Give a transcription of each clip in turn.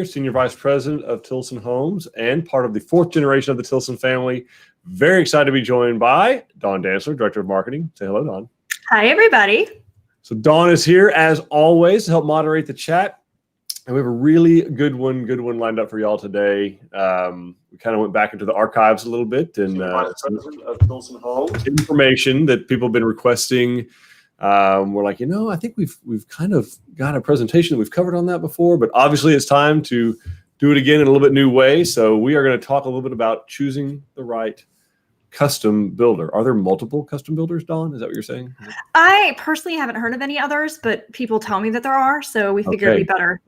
Senior Vice President of Tilson Homes and part of the fourth generation of the Tilson family. Very excited to be joined by Dawn Dantzler, Director of Marketing. Say hello, Dawn. Hi, everybody. So Dawn is here, as always, to help moderate the chat. And we have a really good one lined up for y'all today. We kind of went back into the archives a little bit and some of Tilson Homes information that people have been requesting. We're like, I think we've kind of got a presentation that we've covered on that before, but obviously it's time to do it again in a little bit new way. So we are going to talk a little bit about choosing the right custom builder. Are there multiple custom builders, Dawn? Is that what you're saying? I personally haven't heard of any others, but people tell me that there are, so we figured we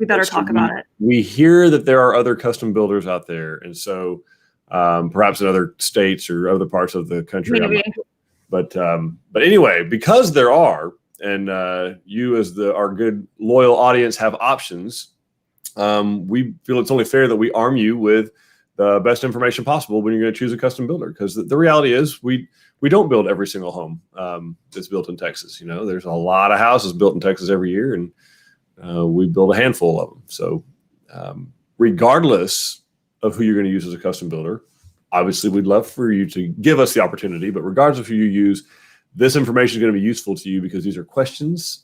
better talk about it. We hear that there are other custom builders out there, and so perhaps in other states or other parts of the country. Maybe. But anyway, because there are, and you as our good loyal audience have options, we feel it's only fair that we arm you with the best information possible when you're going to choose a custom builder. Because the reality is we don't build every single home that's built in Texas. There's a lot of houses built in Texas every year, and we build a handful of them. So regardless of who you're going to use as a custom builder, obviously, we'd love for you to give us the opportunity, but regardless of who you use, this information is going to be useful to you because these are questions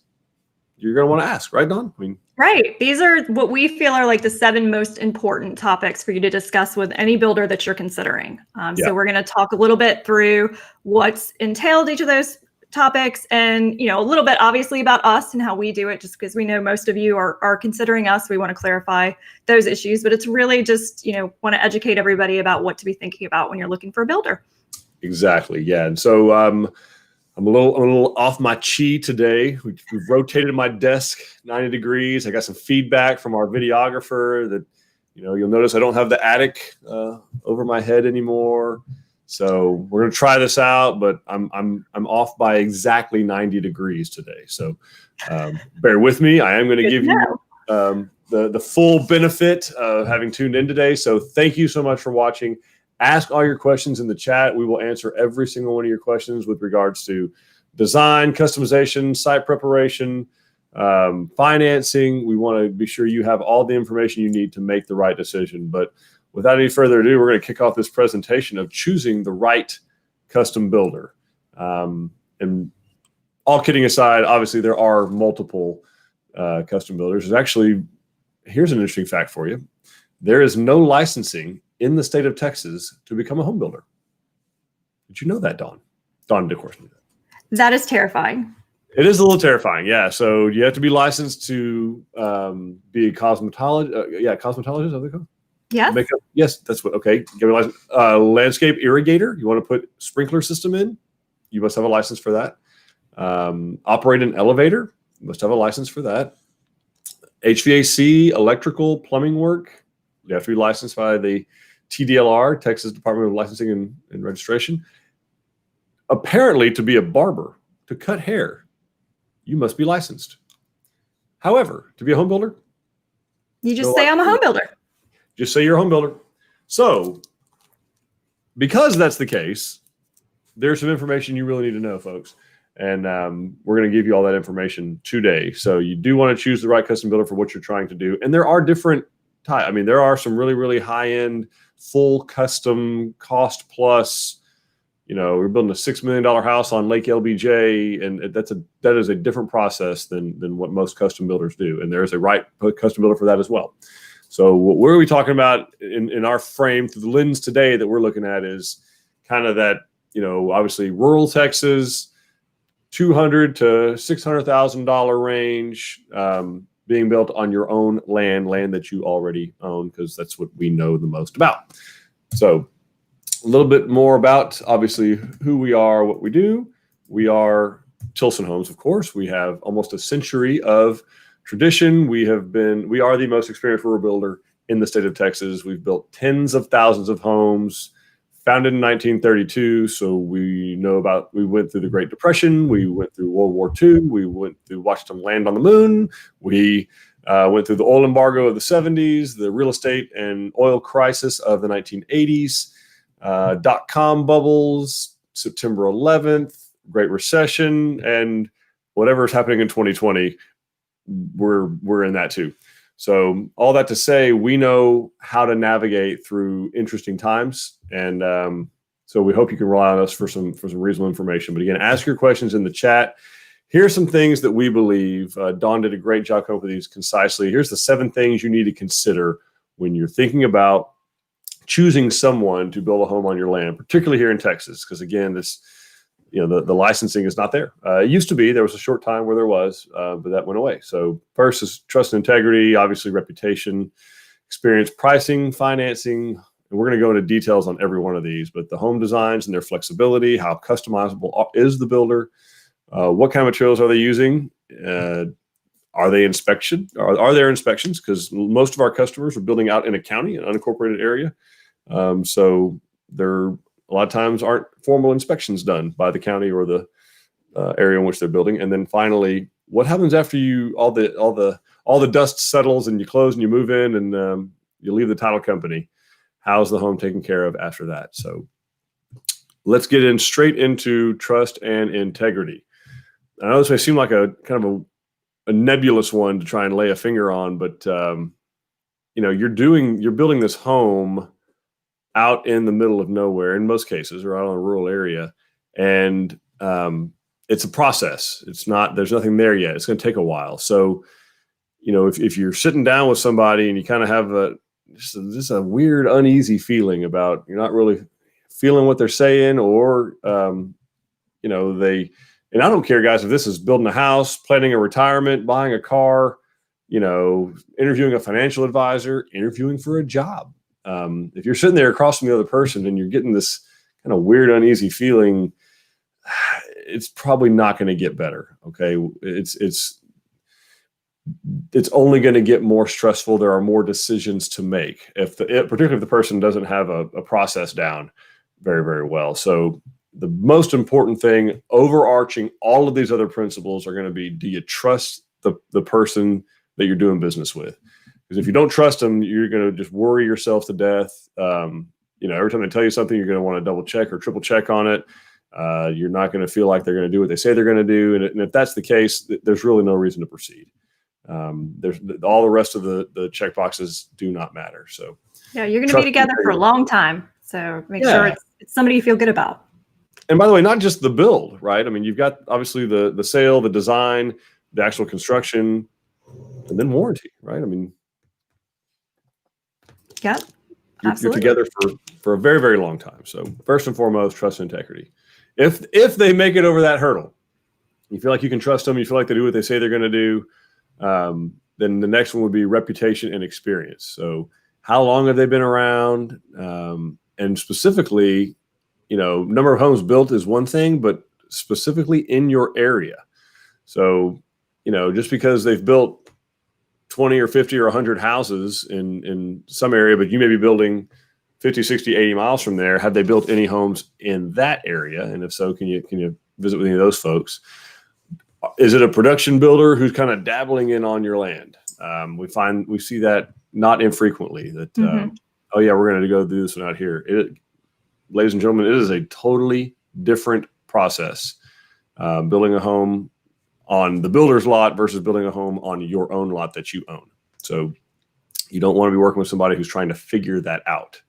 you're going to want to ask, right, Dawn? Right. These are what we feel are like the 7 most important topics for you to discuss with any builder that you're considering. So we're going to talk a little bit through what's entailed each of those topics and, a little bit obviously about us and how we do it, just because we know most of you are considering us. We want to clarify those issues, but it's really just, want to educate everybody about what to be thinking about when you're looking for a builder. Exactly. Yeah. And so I'm a little off my chi today. We've rotated my desk 90 degrees. I got some feedback from our videographer that, you'll notice I don't have the attic over my head anymore. So we're going to try this out, but I'm off by exactly 90 degrees today. So bear with me. I am going to give you the full benefit of having tuned in today. So thank you so much for watching. Ask all your questions in the chat. We will answer every single one of your questions with regards to design, customization, site preparation, financing. We want to be sure you have all the information you need to make the right decision. But without any further ado, we're going to kick off this presentation of choosing the right custom builder. And all kidding aside, obviously there are multiple custom builders. Here's an interesting fact for you. There is no licensing in the state of Texas to become a home builder. Did you know that, Dawn? Dawn, of course, knew that. That is terrifying. It is a little terrifying, yeah. So you have to be licensed to be a cosmetologist. Cosmetologist, are they called? Yes. Makeup. Yes, that's what. Okay. Give me a license. Landscape irrigator. You want to put sprinkler system in? You must have a license for that. Operate an elevator. You must have a license for that. HVAC, electrical, plumbing work. You have to be licensed by the TDLR, Texas Department of Licensing and Registration. Apparently, to be a barber, to cut hair, you must be licensed. However, to be a home builder, you just say I'm a home builder. Just say you're a home builder. So, because that's the case, there's some information you really need to know, folks. And we're going to give you all that information today. So you do want to choose the right custom builder for what you're trying to do. And there are different types. There are some really, really high-end, full custom, cost plus. We're building a $6 million house on Lake LBJ, and that is a different process than what most custom builders do. And there is a right custom builder for that as well. So what are we talking about in our frame through the lens today that we're looking at is kind of that, obviously rural Texas, $200,000 to $600,000 range, being built on your own land that you already own, because that's what we know the most about. So a little bit more about, obviously, who we are, what we do. We are Tilson Homes, of course. We have almost a century of tradition. We are the most experienced rural builder in the state of Texas. We've built tens of thousands of homes, founded in 1932. So we went through the Great Depression. We went through World War II. We watched them land on the moon. We went through the oil embargo of the 70s, the real estate and oil crisis of the 1980s, dot-com bubbles, September 11th, Great Recession, and whatever's happening in 2020, we're in that too. So all that to say, we know how to navigate through interesting times, and so we hope you can rely on us for some reasonable information. But again, ask your questions in the chat. Here's some things that we believe. Dawn did a great job coming up with these concisely. Here's the 7 things you need to consider when you're thinking about choosing someone to build a home on your land, particularly here in Texas, because again, this, the licensing is not there. It used to be. There was a short time where there was, but that went away. So first is trust and integrity, obviously reputation, experience, pricing, financing. And we're going to go into details on every one of these, but the home designs and their flexibility, how customizable is the builder, what kind of materials are they using, are there inspections? Because most of our customers are building out in a county, an unincorporated area. So there a lot of times aren't formal inspections done by the county or the area in which they're building. And then finally, what happens after all the dust settles and you close and you move in and you leave the title company? How's the home taken care of after that? So let's get straight into trust and integrity. I know this may seem like a kind of a nebulous one to try and lay a finger on, but you're building this home out in the middle of nowhere in most cases, or out in a rural area, and it's a process. There's nothing there yet. It's going to take a while. So if you're sitting down with somebody and you kind of have just a weird, uneasy feeling about you're not really feeling what they're saying, or and I don't care, guys, if this is building a house, planning a retirement, buying a car, interviewing a financial advisor, interviewing for a job. If you're sitting there across from the other person and you're getting this kind of weird, uneasy feeling, it's probably not going to get better. Okay. It's only going to get more stressful. There are more decisions to make particularly if the person doesn't have a process down very, very well. So the most important thing, overarching all of these other principles, are going to be, do you trust the person that you're doing business with? Because if you don't trust them, you're going to just worry yourself to death. Every time they tell you something, you're going to want to double check or triple check on it. You're not going to feel like they're going to do what they say they're going to do. And if that's the case, there's really no reason to proceed. There's all the rest of the check boxes do not matter. So yeah, you're going to be together for a long time. So make sure it's somebody you feel good about. And by the way, not just the build, right? I mean, you've got obviously the sale, the design, the actual construction, and then warranty, right? I mean, yeah, you're together for a very, very long time. So first and foremost, trust and integrity. If they make it over that hurdle, you feel like you can trust them, you feel like they do what they say they're going to do, then the next one would be reputation and experience. So how long have they been around? And specifically, number of homes built is one thing, but specifically in your area. So, just because they've built 20 or 50 or 100 houses in some area, but you may be building 50, 60, 80 miles from there, have they built any homes in that area? And if so, can you visit with any of those folks? Is it a production builder who's kind of dabbling in on your land? We see that not infrequently, that, oh yeah, we're going to go do this one out here. Ladies and gentlemen, it is a totally different process, building a home on the builder's lot versus building a home on your own lot that you own. So you don't want to be working with somebody who's trying to figure that out.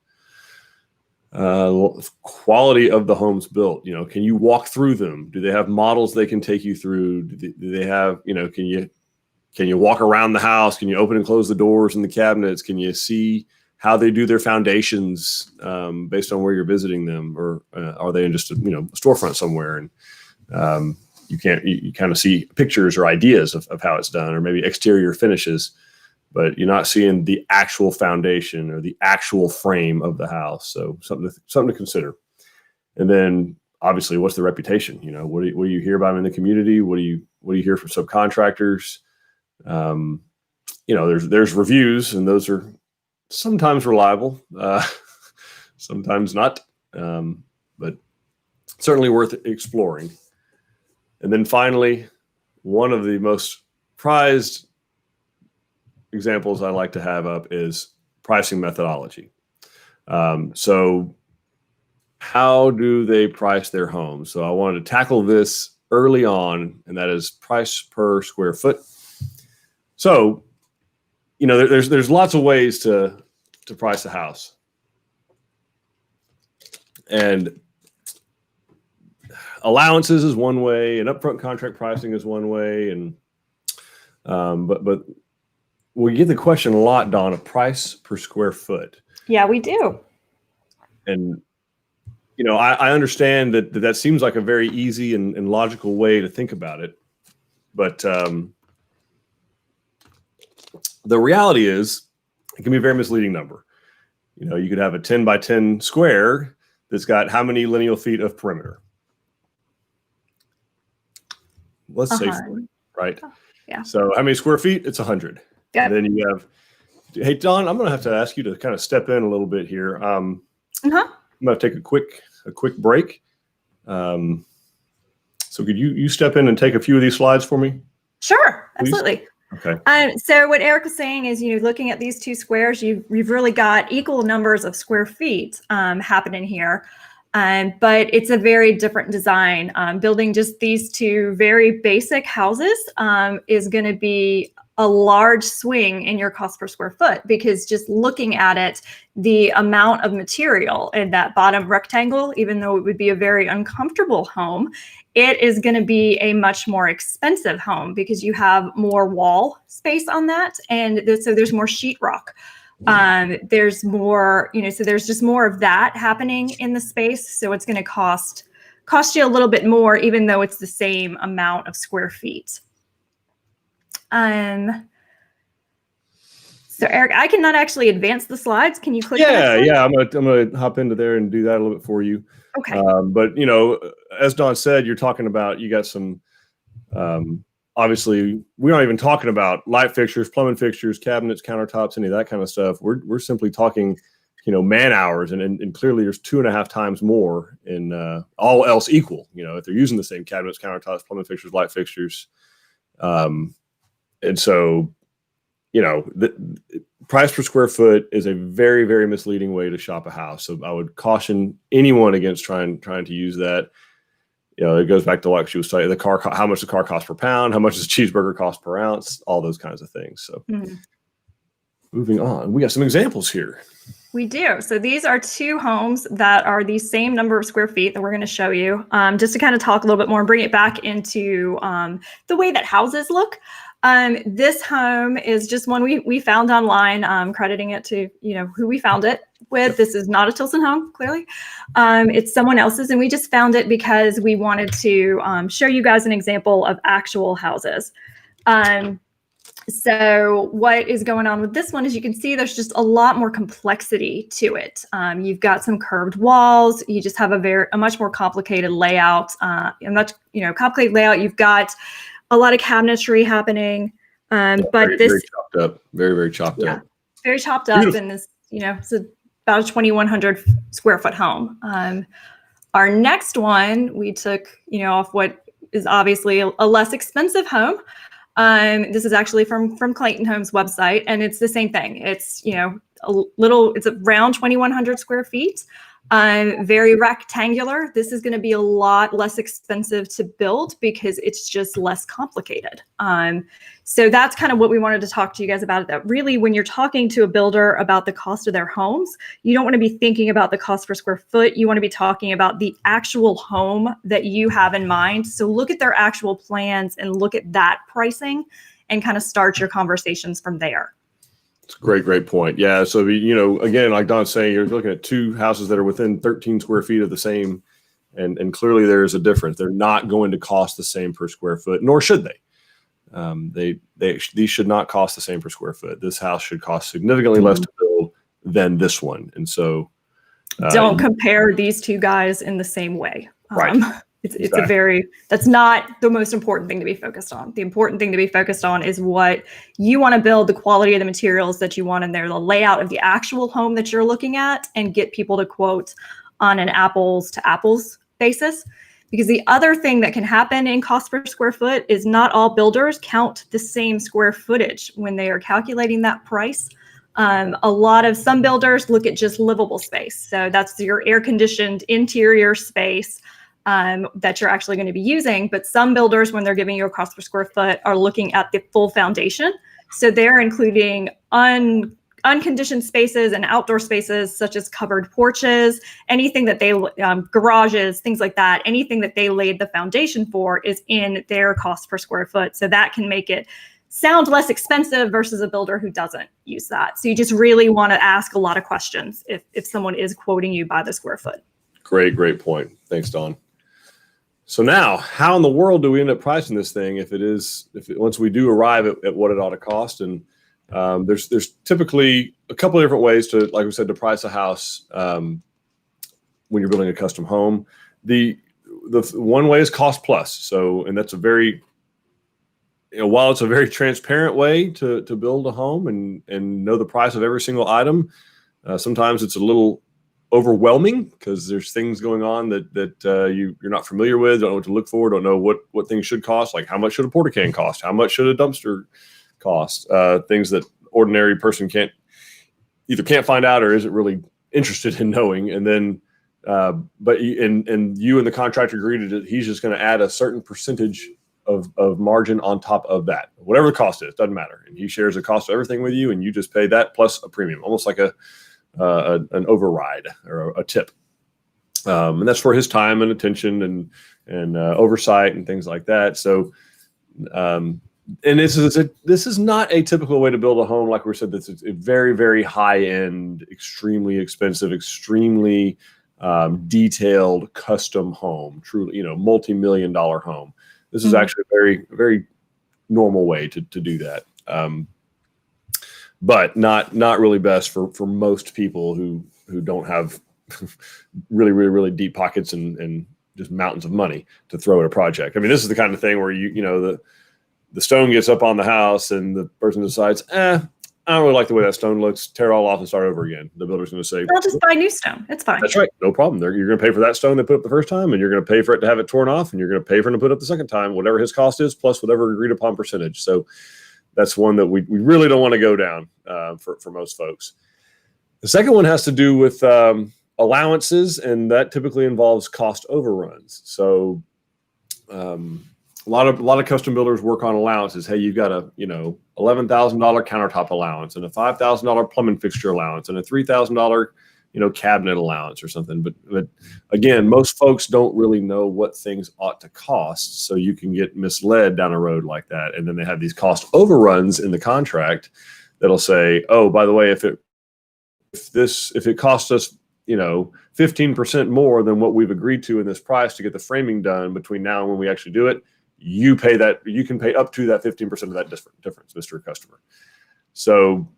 Quality of the homes built, can you walk through them? Do they have models they can take you through? Do they have, can you walk around the house? Can you open and close the doors and the cabinets? Can you see how they do their foundations based on where you're visiting them, or are they in just a storefront somewhere and you kind of see pictures or ideas of how it's done, or maybe exterior finishes, but you're not seeing the actual foundation or the actual frame of the house. So something to consider. And then obviously, what's the reputation? What do you hear about them in the community? What do you hear from subcontractors? There's reviews, and those are sometimes reliable, sometimes not, but certainly worth exploring. And then finally, one of the most prized examples I like to have up is pricing methodology. So how do they price their homes? So I wanted to tackle this early on, and that is price per square foot. So there's lots of ways to price a house, and allowances is one way, and upfront contract pricing is one way, and but we get the question a lot, Dawn, of price per square foot. Yeah, we do. And I understand that seems like a very easy and logical way to think about it, but the reality is it can be a very misleading number. You could have a 10 by 10 square that's got how many lineal feet of perimeter? Let's say 40, right? Yeah. So how many square feet? It's 100. Yep. And then you have, hey, Dawn, I'm going to have to ask you to kind of step in a little bit here. I'm going to take a quick break. So could you step in and take a few of these slides for me? Sure, please? absolutely. Okay. So what Eric was saying is, looking at these two squares, you've really got equal numbers of square feet happening here. But it's a very different design. Building just these two very basic houses is going to be a large swing in your cost per square foot, because just looking at it, the amount of material in that bottom rectangle, even though it would be a very uncomfortable home, it is going to be a much more expensive home because you have more wall space on that. And so there's more sheetrock. There's more, so there's just more of that happening in the space. So it's going to cost you a little bit more, even though it's the same amount of square feet. So Eric, I cannot actually advance the slides. Can you click? Yeah. I'm gonna hop into there and do that a little bit for you. Okay. But as Dawn said, you're talking about, you got some, obviously we're not even talking about light fixtures, plumbing fixtures, cabinets, countertops, any of that kind of stuff. We're simply talking, man hours, and clearly there's 2.5 times more in all else equal, if they're using the same cabinets, countertops, plumbing fixtures, light fixtures. And so, the price per square foot is a very, very misleading way to shop a house. So I would caution anyone against trying to use that. It goes back to what she was saying, how much the car costs per pound, how much does a cheeseburger cost per ounce, all those kinds of things. So moving on, we got some examples here. We do. So these are two homes that are the same number of square feet that we're going to show you, just to kind of talk a little bit more and bring it back into the way that houses look. This home is just one we found online, crediting it to, who we found it with. This is not a Tilson home, clearly. It's someone else's, and we just found it because we wanted to show you guys an example of actual houses. So what is going on with this one is, you can see there's just a lot more complexity to it. You've got some curved walls. You just have a much more complicated layout, complicated layout. You've got a lot of cabinetry happening, but very chopped up, very, very chopped up. Very chopped up. Beautiful. And this, it's about a 2,100 square foot home. Our next one, we took, off what is obviously a less expensive home. This is actually from Clayton Homes website, and it's the same thing. It's, it's around 2,100 square feet. Very rectangular. This is going to be a lot less expensive to build because it's just less complicated. So that's kind of what we wanted to talk to you guys about. That really, when you're talking to a builder about the cost of their homes, you don't want to be thinking about the cost per square foot. You want to be talking about the actual home that you have in mind. So look at their actual plans and look at that pricing and kind of start your conversations from there. It's a great point. Yeah. So, again, like Don's saying, you're looking at two houses that are within 13 square feet of the same, and clearly there is a difference. They're not going to cost the same per square foot, nor should they. These should not cost the same per square foot. This house should cost significantly less to build than this one. And so don't compare these two guys in the same way. Right. It's that's not the most important thing to be focused on. The important thing to be focused on is what you want to build, the quality of the materials that you want in there, the layout of the actual home that you're looking at, and get people to quote on an apples to apples basis. Because the other thing that can happen in cost per square foot is not all builders count the same square footage when they are calculating that price. Some builders look at just livable space. So that's your air conditioned interior space that you're actually going to be using. But some builders, when they're giving you a cost per square foot, are looking at the full foundation. So they're including unconditioned spaces and outdoor spaces such as covered porches, anything that they garages, things like that, anything that they laid the foundation for is in their cost per square foot. So that can make it sound less expensive versus a builder who doesn't use that. So you just really want to ask a lot of questions if someone is quoting you by the square foot. Great point. Thanks, Dawn. So now, how in the world do we end up pricing this thing once we do arrive at what it ought to cost? And there's typically a couple of different ways to, like we said, to price a house when you're building a custom home. The one way is cost plus. So, and that's a very, while it's a very transparent way to build a home and know the price of every single item, sometimes it's a little overwhelming because there's things going on that you're not familiar with, don't know what to look for, don't know what things should cost, like how much should a porta can cost, how much should a dumpster cost, things that ordinary person can't find out or isn't really interested in knowing. And then but you and the contractor agreed that he's just going to add a certain percentage of margin on top of that, whatever the cost is, doesn't matter. And he shares the cost of everything with you, and you just pay that plus a premium, almost like an override or a tip. And that's for his time and attention and oversight and things like that. So, and this is not a typical way to build a home. Like we said, this is a very, very high end, extremely expensive, extremely detailed custom home, truly, multi-million-dollar home. This is actually a very, very normal way to do that. But not really best for most people who don't have really, really, really deep pockets and just mountains of money to throw at a project. I mean, this is the kind of thing where the stone gets up on the house and the person decides, I don't really like the way that stone looks, tear it all off and start over again. The builder's going to say, I'll just buy new stone. It's fine. That's right. No problem. You're going to pay for that stone they put up the first time, and you're going to pay for it to have it torn off, and you're going to pay for it to put up the second time, whatever his cost is, plus whatever agreed upon percentage. So that's one that we really don't want to go down for most folks. The second one has to do with allowances, and that typically involves cost overruns. So a lot of custom builders work on allowances. Hey, you've got a $11,000 countertop allowance and a $5,000 plumbing fixture allowance and a $3,000 cabinet allowance or something. But again, most folks don't really know what things ought to cost, so you can get misled down a road like that. And then they have these cost overruns in the contract that'll say, oh, by the way, if it costs us 15% more than what we've agreed to in this price to get the framing done between now and when we actually do it, you pay that. You can pay up to that 15% of that difference, Mr. Customer. So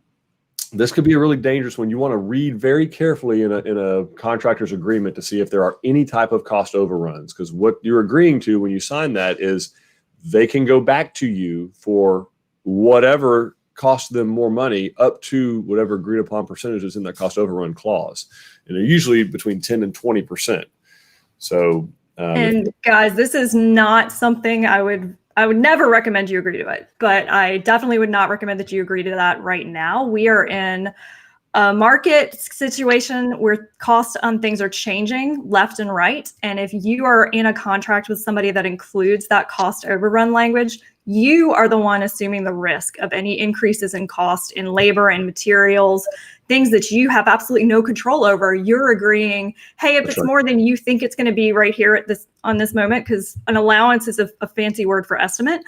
this could be a really dangerous one. You want to read very carefully in a contractor's agreement to see if there are any type of cost overruns, because what you're agreeing to when you sign that is they can go back to you for whatever costs them more money up to whatever agreed upon percentages in that cost overrun clause. And they're usually between 10 and 20%. So, and guys, this is not something I would never recommend you agree to it, but I definitely would not recommend that you agree to that right now. We are in a market situation where costs on things are changing left and right. And if you are in a contract with somebody that includes that cost overrun language, you are the one assuming the risk of any increases in cost in labor and materials, things that you have absolutely no control over. You're agreeing, hey, if it's more than you think it's going to be right here on this moment, because an allowance is a fancy word for estimate.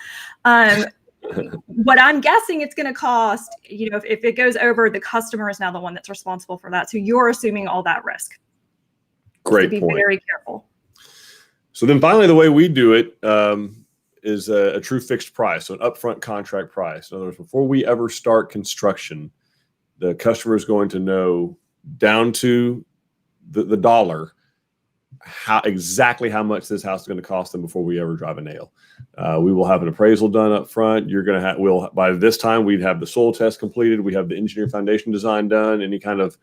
What I'm guessing it's going to cost, if it goes over, the customer is now the one that's responsible for that. So you're assuming all that risk. Great point. Be very careful. So then finally, the way we do it is a true fixed price, so an upfront contract price. In other words, before we ever start construction, the customer is going to know down to the dollar exactly how much this house is going to cost them before we ever drive a nail. We will have an appraisal done up front. You're going to by this time we'd have the soil test completed. We have the engineer foundation design done. Any kind of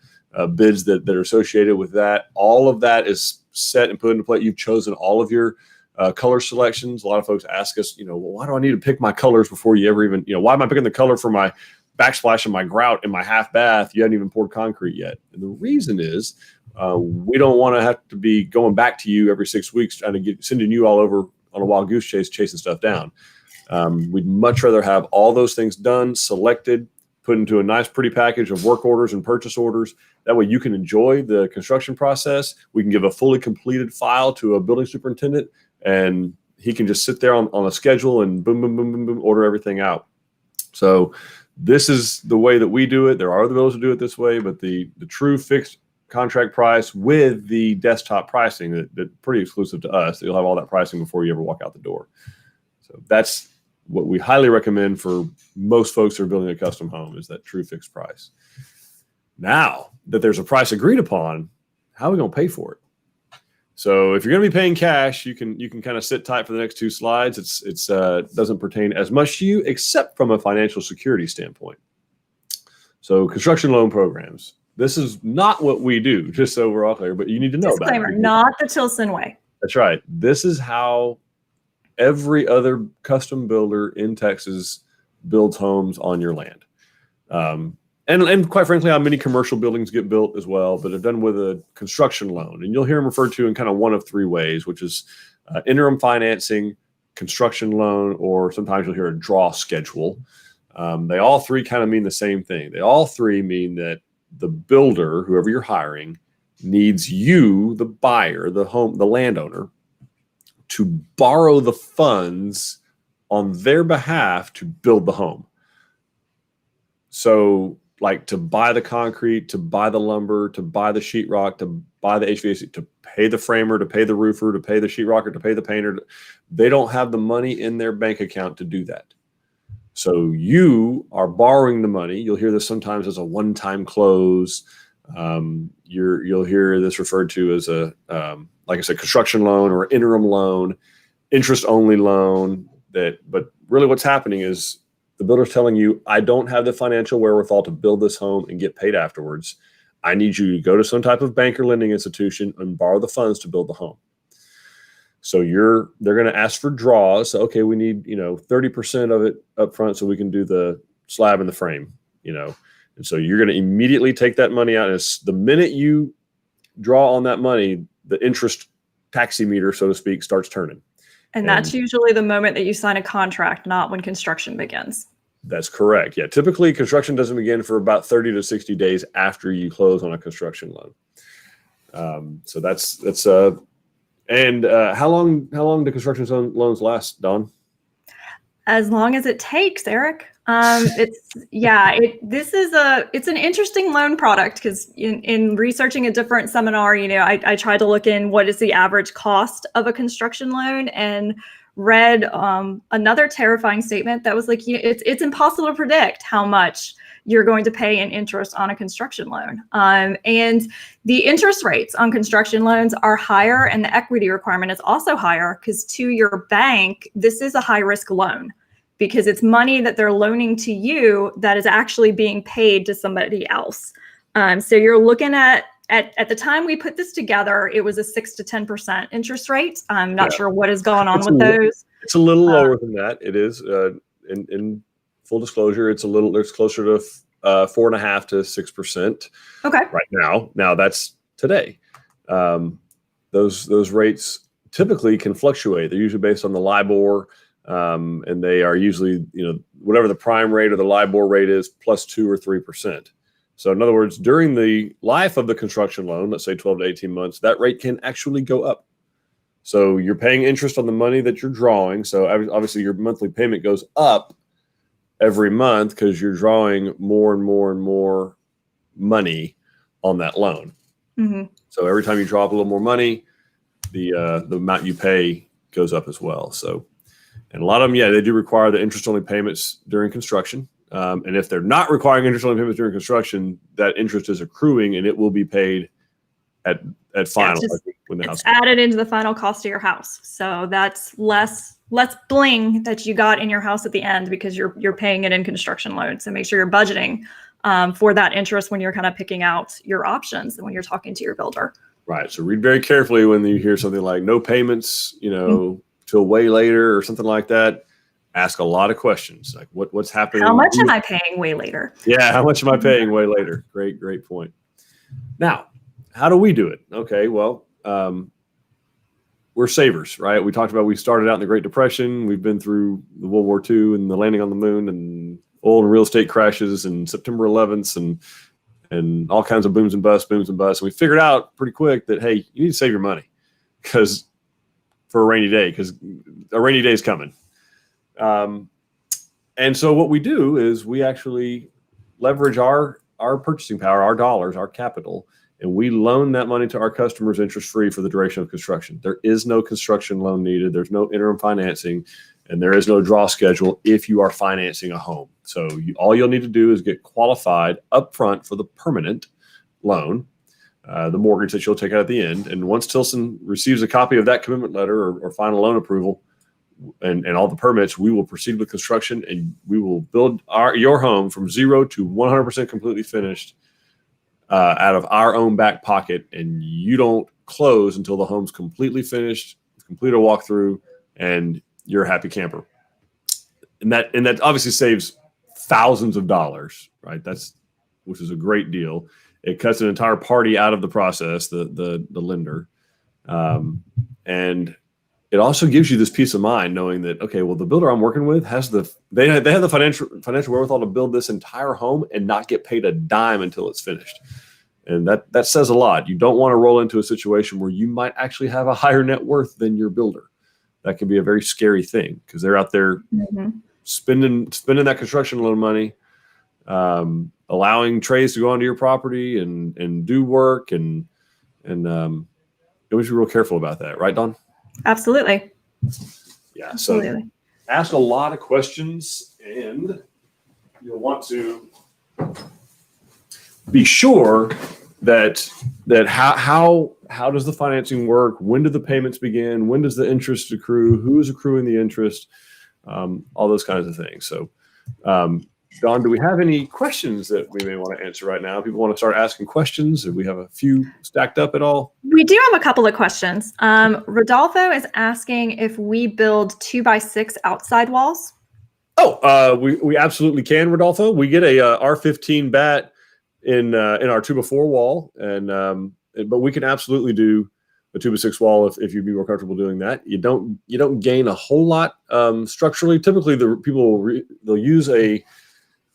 bids that are associated with that. All of that is set and put into play. You've chosen all of your color selections. A lot of folks ask us, well, why do I need to pick my colors before you ever even, why am I picking the color for my backsplash and my grout in my half bath? You haven't even poured concrete yet. And the reason is we don't want to have to be going back to you every 6 weeks trying to sending you all over on a wild goose chase, chasing stuff down. We'd much rather have all those things done, selected, put into a nice, pretty package of work orders and purchase orders. That way you can enjoy the construction process. We can give a fully completed file to a building superintendent, and he can just sit there on a schedule and boom, boom, boom, boom, boom, order everything out. So this is the way that we do it. There are other builders who do it this way, but the true fixed contract price with the desktop pricing that pretty exclusive to us. You'll have all that pricing before you ever walk out the door. So that's what we highly recommend for most folks who are building a custom home, is that true fixed price. Now that there's a price agreed upon, how are we going to pay for it? So if you're going to be paying cash, you can kind of sit tight for the next two slides. It's doesn't pertain as much to you, except from a financial security standpoint. So construction loan programs. This is not what we do, just so we're all clear, but you need to know about it. Disclaimer, not the Tilson way. That's right. This is how every other custom builder in Texas builds homes on your land. And quite frankly, how many commercial buildings get built as well, but they're done with a construction loan. And you'll hear them referred to in kind of one of three ways, which is interim financing, construction loan, or sometimes you'll hear a draw schedule. They all three kind of mean the same thing. They all three mean that the builder, whoever you're hiring, needs you, the buyer, the landowner, to borrow the funds on their behalf to build the home. So like to buy the concrete, to buy the lumber, to buy the sheetrock, to buy the HVAC, to pay the framer, to pay the roofer, to pay the sheetrocker, to pay the painter. They don't have the money in their bank account to do that. So you are borrowing the money. You'll hear this sometimes as a one-time close. You'll hear this referred to as a, like I said, construction loan or interim loan, interest-only loan. But really what's happening is the builder's telling you, I don't have the financial wherewithal to build this home and get paid afterwards. I need you to go to some type of bank or lending institution and borrow the funds to build the home. So they're going to ask for draws. So, okay, we need 30% of it up front so we can do the slab and the frame. And so you're going to immediately take that money out. And the minute you draw on that money, the interest taximeter, so to speak, starts turning. And that's usually the moment that you sign a contract, not when construction begins. That's correct. Yeah. Typically construction doesn't begin for about 30 to 60 days after you close on a construction loan. So that's and how long do construction loans last, Dawn? As long as it takes, Eric. It's an interesting loan product because in researching a different seminar, I tried to look in what is the average cost of a construction loan and read another terrifying statement that was like, it's impossible to predict how much you're going to pay in interest on a construction loan. And the interest rates on construction loans are higher and the equity requirement is also higher because to your bank, this is a high risk loan, because it's money that they're loaning to you that is actually being paid to somebody else. So you're looking at the time we put this together, it was a 6 to 10% interest rate. I'm not sure what has gone on with those. It's a little lower than that. It is in full disclosure. It's closer to 4.5 to 6%. Okay. Right now. Now that's today. Those rates typically can fluctuate. They're usually based on the LIBOR. And they are usually, whatever the prime rate or the LIBOR rate is, plus 2 or 3%. So in other words, during the life of the construction loan, let's say 12 to 18 months, that rate can actually go up. So you're paying interest on the money that you're drawing. So obviously your monthly payment goes up every month because you're drawing more and more and more money on that loan. Mm-hmm. So every time you draw up a little more money, the amount you pay goes up as well. So. And a lot of them, they do require the interest-only payments during construction. And if they're not requiring interest-only payments during construction, that interest is accruing and it will be paid at final. When the house added into the final cost of your house. So that's less bling that you got in your house at the end because you're paying it in construction loan. So make sure you're budgeting for that interest when you're kind of picking out your options and when you're talking to your builder. Right. So read very carefully when you hear something like no payments, till way later or something like that. Ask a lot of questions like what's happening. How much am I paying way later? Yeah, how much am I paying way later? Great point. Now, how do we do it? Okay, well, we're we're savers, right? We talked about, we started out in the Great Depression. We've been through the World War II and the landing on the moon and oil and real estate crashes and September 11th and all kinds of booms and busts. And we figured out pretty quick that, hey, you need to save your money for a rainy day, because a rainy day is coming. And so what we do is we actually leverage our purchasing power, our dollars, our capital, and we loan that money to our customers interest-free for the duration of construction. There is no construction loan needed. There's no interim financing, and there is no draw schedule if you are financing a home. So all you'll need to do is get qualified upfront for the permanent loan, the mortgage that you'll take out at the end. And once Tilson receives a copy of that commitment letter or final loan approval and all the permits, we will proceed with construction, and we will build your home from 0 to 100% completely finished out of our own back pocket. And you don't close until the home's completely finished, complete a walkthrough, and you're a happy camper. And that obviously saves thousands of dollars, right? Which is a great deal. It cuts an entire party out of the process, the lender. And it also gives you this peace of mind knowing that, okay, well, the builder I'm working with they have the financial wherewithal to build this entire home and not get paid a dime until it's finished. And that says a lot. You don't want to roll into a situation where you might actually have a higher net worth than your builder. That can be a very scary thing, because they're out there spending that construction loan money, allowing trades to go onto your property and do work, and you always be real careful about that, right, Dawn? Absolutely. Yeah. Absolutely. So ask a lot of questions, and you'll want to be sure that how does the financing work? When do the payments begin? When does the interest accrue? Who is accruing the interest? All those kinds of things. So, Dawn, do we have any questions that we may want to answer right now? People want to start asking questions. Do we have a few stacked up at all? We do have a couple of questions. Rodolfo is asking if we build 2x6 outside walls. Oh, we absolutely can, Rodolfo. We get a R15 bat in our 2x4 wall, but we can absolutely do a 2x6 wall if you'd be more comfortable doing that. You don't gain a whole lot structurally. Typically, they'll use a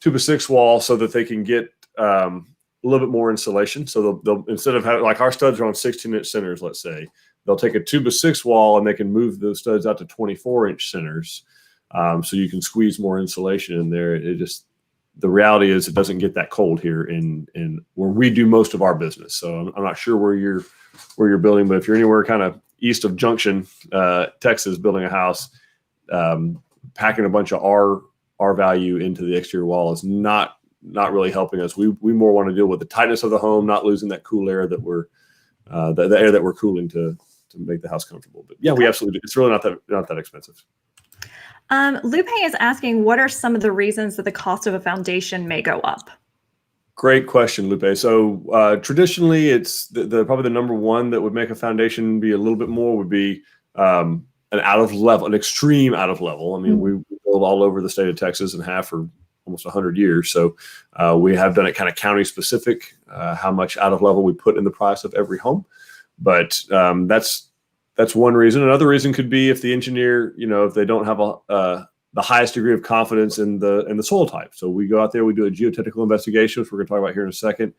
2x6 wall so that they can get a little bit more insulation. So they'll instead of having, like, our studs are on 16-inch centers, let's say, they'll take a 2x6 wall and they can move those studs out to 24-inch centers, so you can squeeze more insulation in there. The reality is it doesn't get that cold here in where we do most of our business. So I'm not sure where you're building, but if you're anywhere kind of east of Junction, Texas, building a house, packing a bunch of R value into the exterior wall is not really helping us. We more want to deal with the tightness of the home, not losing that cool air that we're the air that we're cooling to make the house comfortable. But yeah, we absolutely do. It's really not that expensive. Lupe is asking, what are some of the reasons that the cost of a foundation may go up? Great question, Lupe. So traditionally, it's probably the number one that would make a foundation be a little bit more would be an extreme out of level. I mean, we build all over the state of Texas and have for almost 100 years. So we have done it kind of county specific, how much out of level we put in the price of every home. But that's one reason. Another reason could be if the engineer, if they don't have the highest degree of confidence in the soil type. So we go out there, we do a geotechnical investigation, which we're going to talk about here in a second,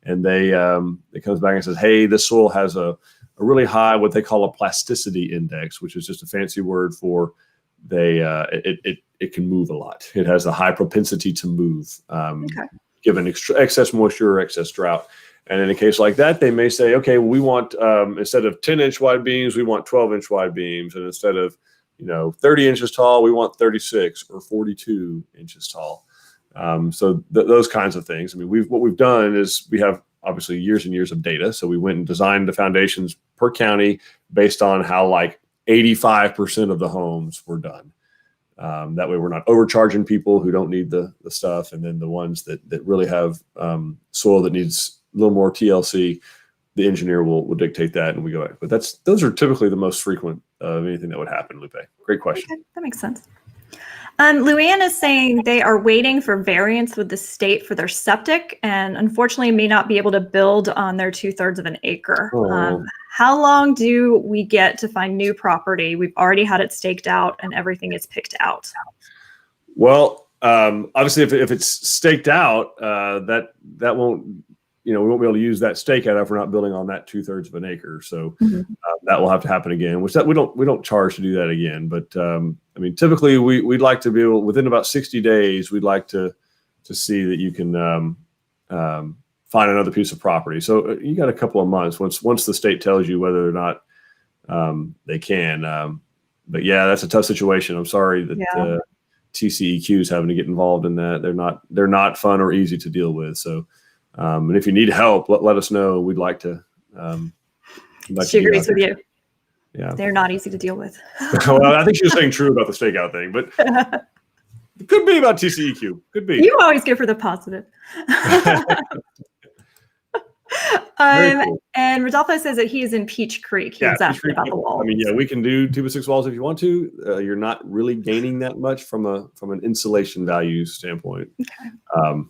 and it comes back and says, hey, this soil has a really high, what they call a plasticity index, which is just a fancy word for it can move a lot. It has a high propensity to move, given excess moisture or excess drought. And in a case like that, they may say, okay, well, we want, instead of 10-inch wide beams, we want 12-inch wide beams. And instead of 30 inches tall, we want 36 or 42 inches tall. So those kinds of things. I mean, what we've done is we have obviously years and years of data. So we went and designed the foundations per county based on how like 85% of the homes were done. That way we're not overcharging people who don't need the stuff. And then the ones that really have soil that needs a little more TLC, the engineer will dictate that and we go back. But those are typically the most frequent of anything that would happen, Lupe. Great question. Okay, that makes sense. Luann is saying they are waiting for variance with the state for their septic and unfortunately may not be able to build on their 2/3 of an acre. Oh. How long do we get to find new property? We've already had it staked out and everything is picked out. Well, obviously, if it's staked out, that won't, we won't be able to use that stakeout if we're not building on that 2/3 of an acre. So that will have to happen again. Which we don't charge to do that again. But I mean, typically we'd like to be able, within about 60 days, we'd like to see that you can find another piece of property. So you got a couple of months once the state tells you whether or not they can. But yeah, that's a tough situation. I'm sorry that TCEQ is having to get involved in that. They're not fun or easy to deal with. So, and if you need help, let us know. We'd like to. She agrees with you. Yeah, they're not easy to deal with. Well, I think she was saying true about the stakeout thing, but it could be about TCEQ. Could be. You always go for the positive. Cool. And Rodolfo says that he is in Peach Creek. He was asking about the walls. I mean, yeah, we can do 2x6 walls if you want to. You're not really gaining that much from an insulation value standpoint. Okay.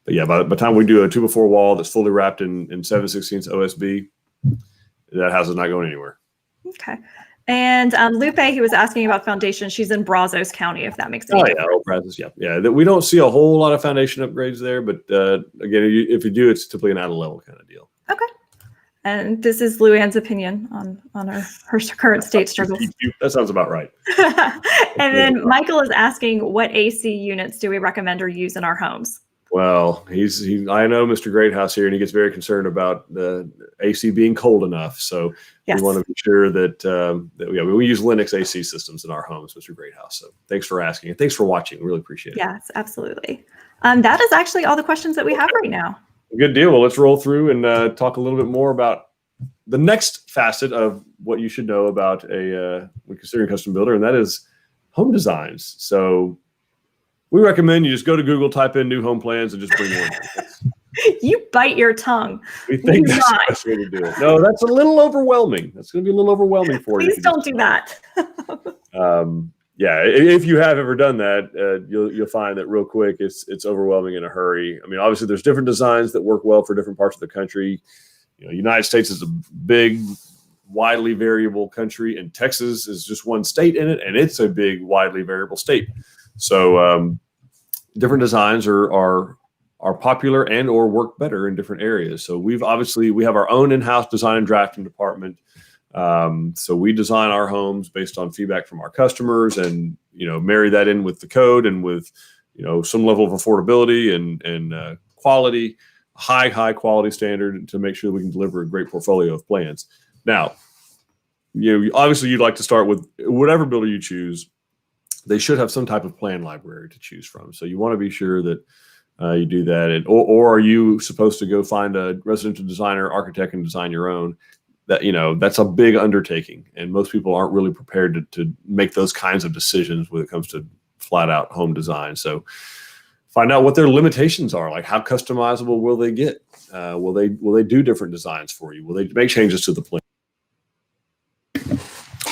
But yeah, by the time we do a 2x4 wall that's fully wrapped in 7/16 OSB, that house is not going anywhere. Okay. And Lupe, he was asking about foundation. She's in Brazos County, if that makes any difference. Oh, yeah, Brazos, yeah. We don't see a whole lot of foundation upgrades there, but again, if you do, it's typically an out-of-level kind of deal. Okay. And this is Luann's opinion on her current state struggles. That sounds about right. And then Michael is asking, what AC units do we recommend or use in our homes? Well, I know Mr. Greathouse here, and he gets very concerned about the AC being cold enough. So we want to be sure that we use Linux AC systems in our homes, Mr. Greathouse. So thanks for asking, and thanks for watching. We really appreciate it. Yes, absolutely. That is actually all the questions that we have right now. Good deal. Well, let's roll through and talk a little bit more about the next facet of what you should know about when considering custom builder, and that is home designs. So we recommend you just go to Google, type in new home plans, and just bring one. You bite your tongue. We think that's the best way to do it. No, that's a little overwhelming. That's going to be a little overwhelming for you. Please don't do that. Yeah, if you have ever done that, you'll find that real quick it's overwhelming in a hurry. I mean, obviously there's different designs that work well for different parts of the country. United States is a big, widely variable country, and Texas is just one state in it, and it's a big, widely variable state. So different designs are popular and or work better in different areas. So we have our own in-house design and drafting department. So we design our homes based on feedback from our customers, and marry that in with the code and with some level of affordability and quality, high quality standard to make sure that we can deliver a great portfolio of plans. Now, obviously you'd like to start with whatever builder you choose. They should have some type of plan library to choose from. So you want to be sure that you do that. Or are you supposed to go find a residential designer, architect, and design your own? That's a big undertaking, and most people aren't really prepared to make those kinds of decisions when it comes to flat out home design. So find out what their limitations are. Like, how customizable will they get? Will they do different designs for you? Will they make changes to the plan?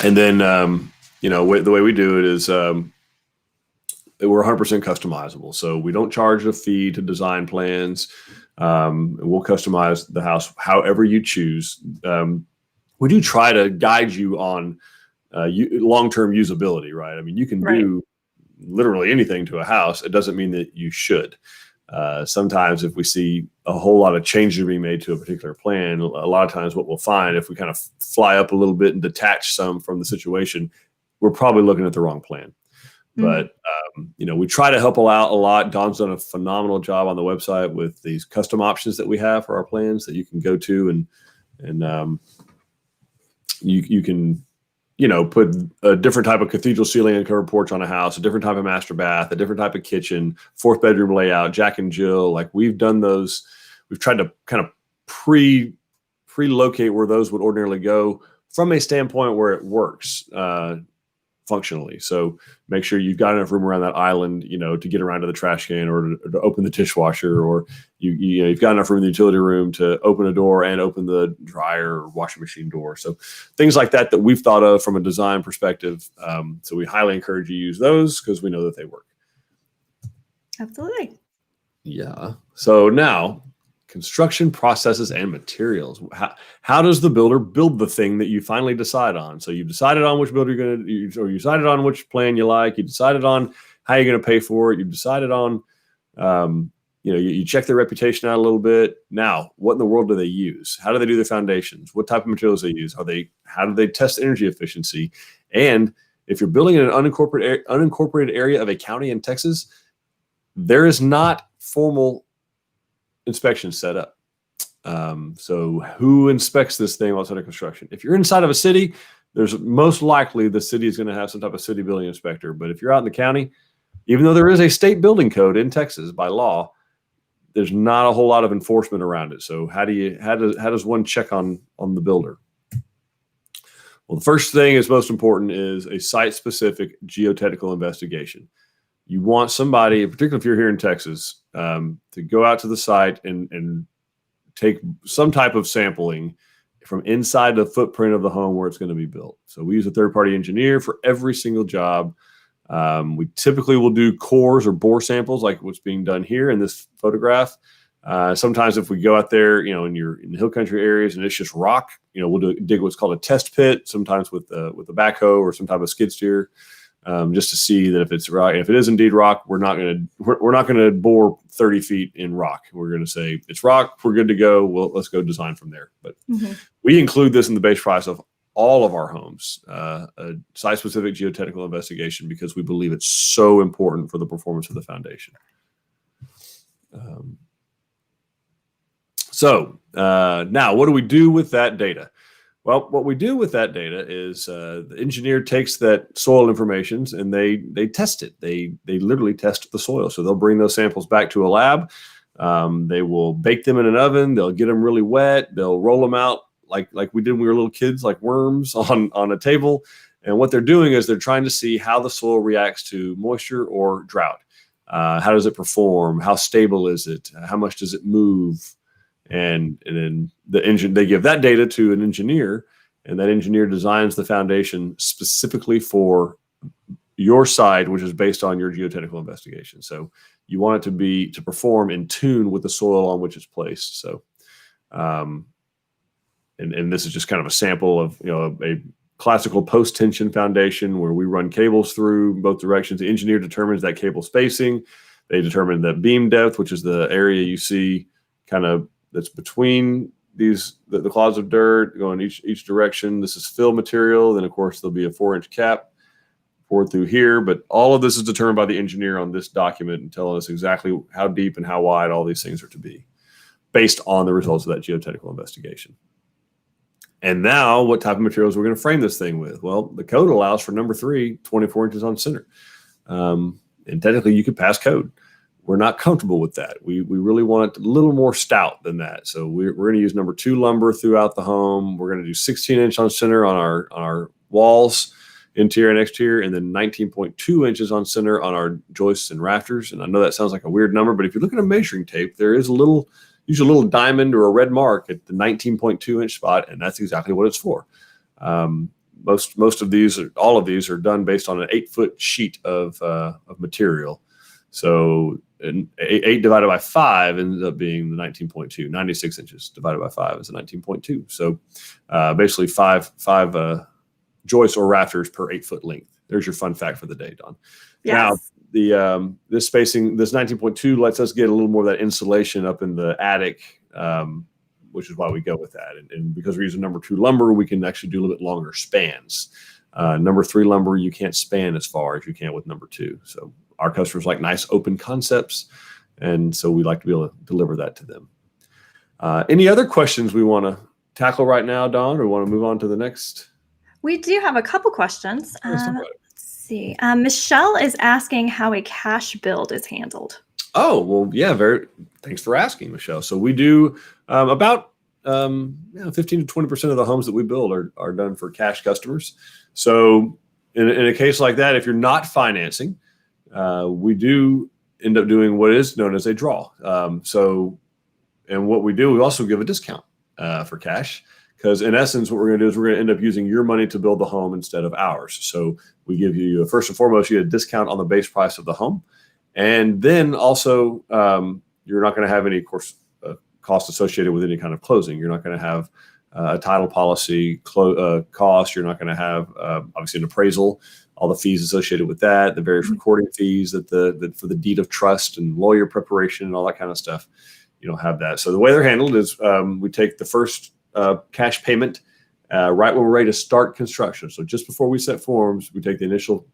And then the way we do it is we're 100% customizable. So we don't charge a fee to design plans. We'll customize the house however you choose. We do try to guide you on long-term usability, right? I mean, you can do literally anything to a house. It doesn't mean that you should. Sometimes if we see a whole lot of changes being made to a particular plan, a lot of times what we'll find, if we kind of fly up a little bit and detach some from the situation, we're probably looking at the wrong plan. But, we try to help out a lot. Don's done a phenomenal job on the website with these custom options that we have for our plans that you can go to and you can, put a different type of cathedral ceiling and covered porch on a house, a different type of master bath, a different type of kitchen, 4th bedroom layout, Jack and Jill. Like, we've done those. We've tried to kind of pre-locate where those would ordinarily go from a standpoint where it works. functionally. So make sure you've got enough room around that island, to get around to the trash can or to open the dishwasher, or you've got enough room in the utility room to open a door and open the dryer or washing machine door. So things like that we've thought of from a design perspective. So we highly encourage you to use those because we know that they work. Absolutely. Yeah. So now, construction processes and materials. How does the builder build the thing that you finally decide on? So you've decided on which builder you're going to use, or you decided on which plan you like. You decided on how you're going to pay for it. You've decided on, you check their reputation out a little bit. Now, what in the world do they use? How do they do their foundations? What type of materials they use? How do they test energy efficiency? And if you're building in an unincorporated area of a county in Texas, there is not formal inspection set up. So who inspects this thing while it's under construction? If you're inside of a city, there's most likely the city is going to have some type of city building inspector. But if you're out in the county, even though there is a state building code in Texas by law, there's not a whole lot of enforcement around it. So how does one check on the builder? Well, the first thing is most important is a site-specific geotechnical investigation. You want somebody, particularly if you're here in Texas, to go out to the site and take some type of sampling from inside the footprint of the home where it's going to be built. So we use a third-party engineer for every single job. We typically will do cores or bore samples like what's being done here in this photograph. Sometimes if we go out there, and you're in the hill country areas and it's just rock, we'll dig what's called a test pit, sometimes with a backhoe or some type of skid steer. Just to see that if it's rock, if it is indeed rock, we're not going to bore 30 feet in rock. We're going to say it's rock. We're good to go. Well, let's go design from there. But we include this in the base price of all of our homes, a site-specific geotechnical investigation, because we believe it's so important for the performance of the foundation. So now, what do we do with that data? Well, what we do with that data is the engineer takes that soil information and they test it. They literally test the soil. So they'll bring those samples back to a lab. They will bake them in an oven. They'll get them really wet. They'll roll them out like we did when we were little kids, like worms on a table. And what they're doing is they're trying to see how the soil reacts to moisture or drought. How does it perform? How stable is it? How much does it move? And then they give that data to an engineer, and that engineer designs the foundation specifically for your site, which is based on your geotechnical investigation. So you want it to perform in tune with the soil on which it's placed. So, and this is just kind of a sample of a classical post-tension foundation where we run cables through both directions. The engineer determines that cable spacing. They determine the beam depth, which is the area you see kind of that's between the clods of dirt going each direction. This is fill material. Then, of course, there'll be a 4-inch cap poured through here. But all of this is determined by the engineer on this document and telling us exactly how deep and how wide all these things are to be based on the results of that geotechnical investigation. And now, what type of materials we're going to frame this thing with? Well, the code allows for number 3, 24 inches on center. And technically, you could pass code. We're not comfortable with that. We really want it a little more stout than that. So we're going to use number 2 lumber throughout the home. We're going to do 16 inch on center on our walls, interior and exterior, and then 19.2 inches on center on our joists and rafters. And I know that sounds like a weird number, but if you look at a measuring tape, there is usually a little diamond or a red mark at the 19.2 inch spot, and that's exactly what it's for. Most of these, all of these, are done based on an 8-foot sheet of material. So 8 divided by 5 ends up being the 19.2. 96 inches divided by 5 is a 19.2. So basically five joists or rafters per 8-foot length. There's your fun fact for the day, Dawn. Yes. Now, this spacing, this 19.2 lets us get a little more of that insulation up in the attic, which is why we go with that. And because we're using number 2 lumber, we can actually do a little bit longer spans. Number 3 lumber, you can't span as far as you can with number 2. So our customers like nice open concepts, and so we like to be able to deliver that to them. Any other questions we want to tackle right now, Dawn, or want to move on to the next? We do have a couple questions. Let's see. Michelle is asking how a cash build is handled. Oh, well, yeah, thanks for asking, Michelle. So we do about 15 to 20% of the homes that we build are done for cash customers. So in a case like that, if you're not financing, we do end up doing what is known as a draw. And what we do, we also give a discount for cash, because in essence, what we're going to do is we're going to end up using your money to build the home instead of ours. So we give you, first and foremost, you get a discount on the base price of the home. And then also, you're not going to have any, of course, cost associated with any kind of closing. You're not going to have a title policy cost. You're not going to have, obviously, an appraisal, all the fees associated with that, the various recording fees that for the deed of trust and lawyer preparation and all that kind of stuff. You don't have that. So the way they're handled is we take the first cash payment right when we're ready to start construction. So just before we set forms, we take the initial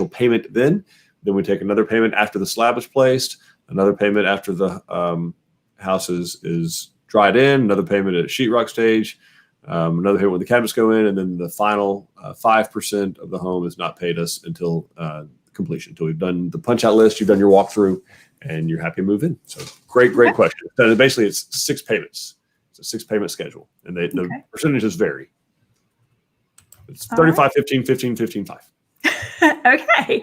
payment. Then we take another payment after the slab is placed, another payment after the house is dried in, another payment at sheetrock stage, another payment when the cabinets go in, and then the final 5% of the home is not paid us until completion, until we've done the punch out list, you've done your walkthrough, and you're happy to move in. So great question. So basically, it's 6 payments. It's a 6 payment schedule, and the percentages vary. It's 35, 15, 15, 15, 5. Okay.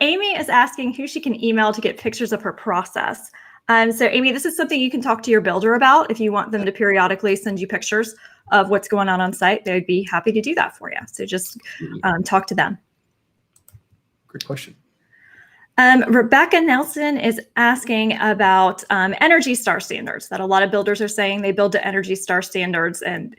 Amy is asking who she can email to get pictures of her process. So Amy, this is something you can talk to your builder about. If you want them to periodically send you pictures of what's going on site, they would be happy to do that for you. So just talk to them. Great question. Rebecca Nelson is asking about Energy Star standards, that a lot of builders are saying they build to Energy Star standards and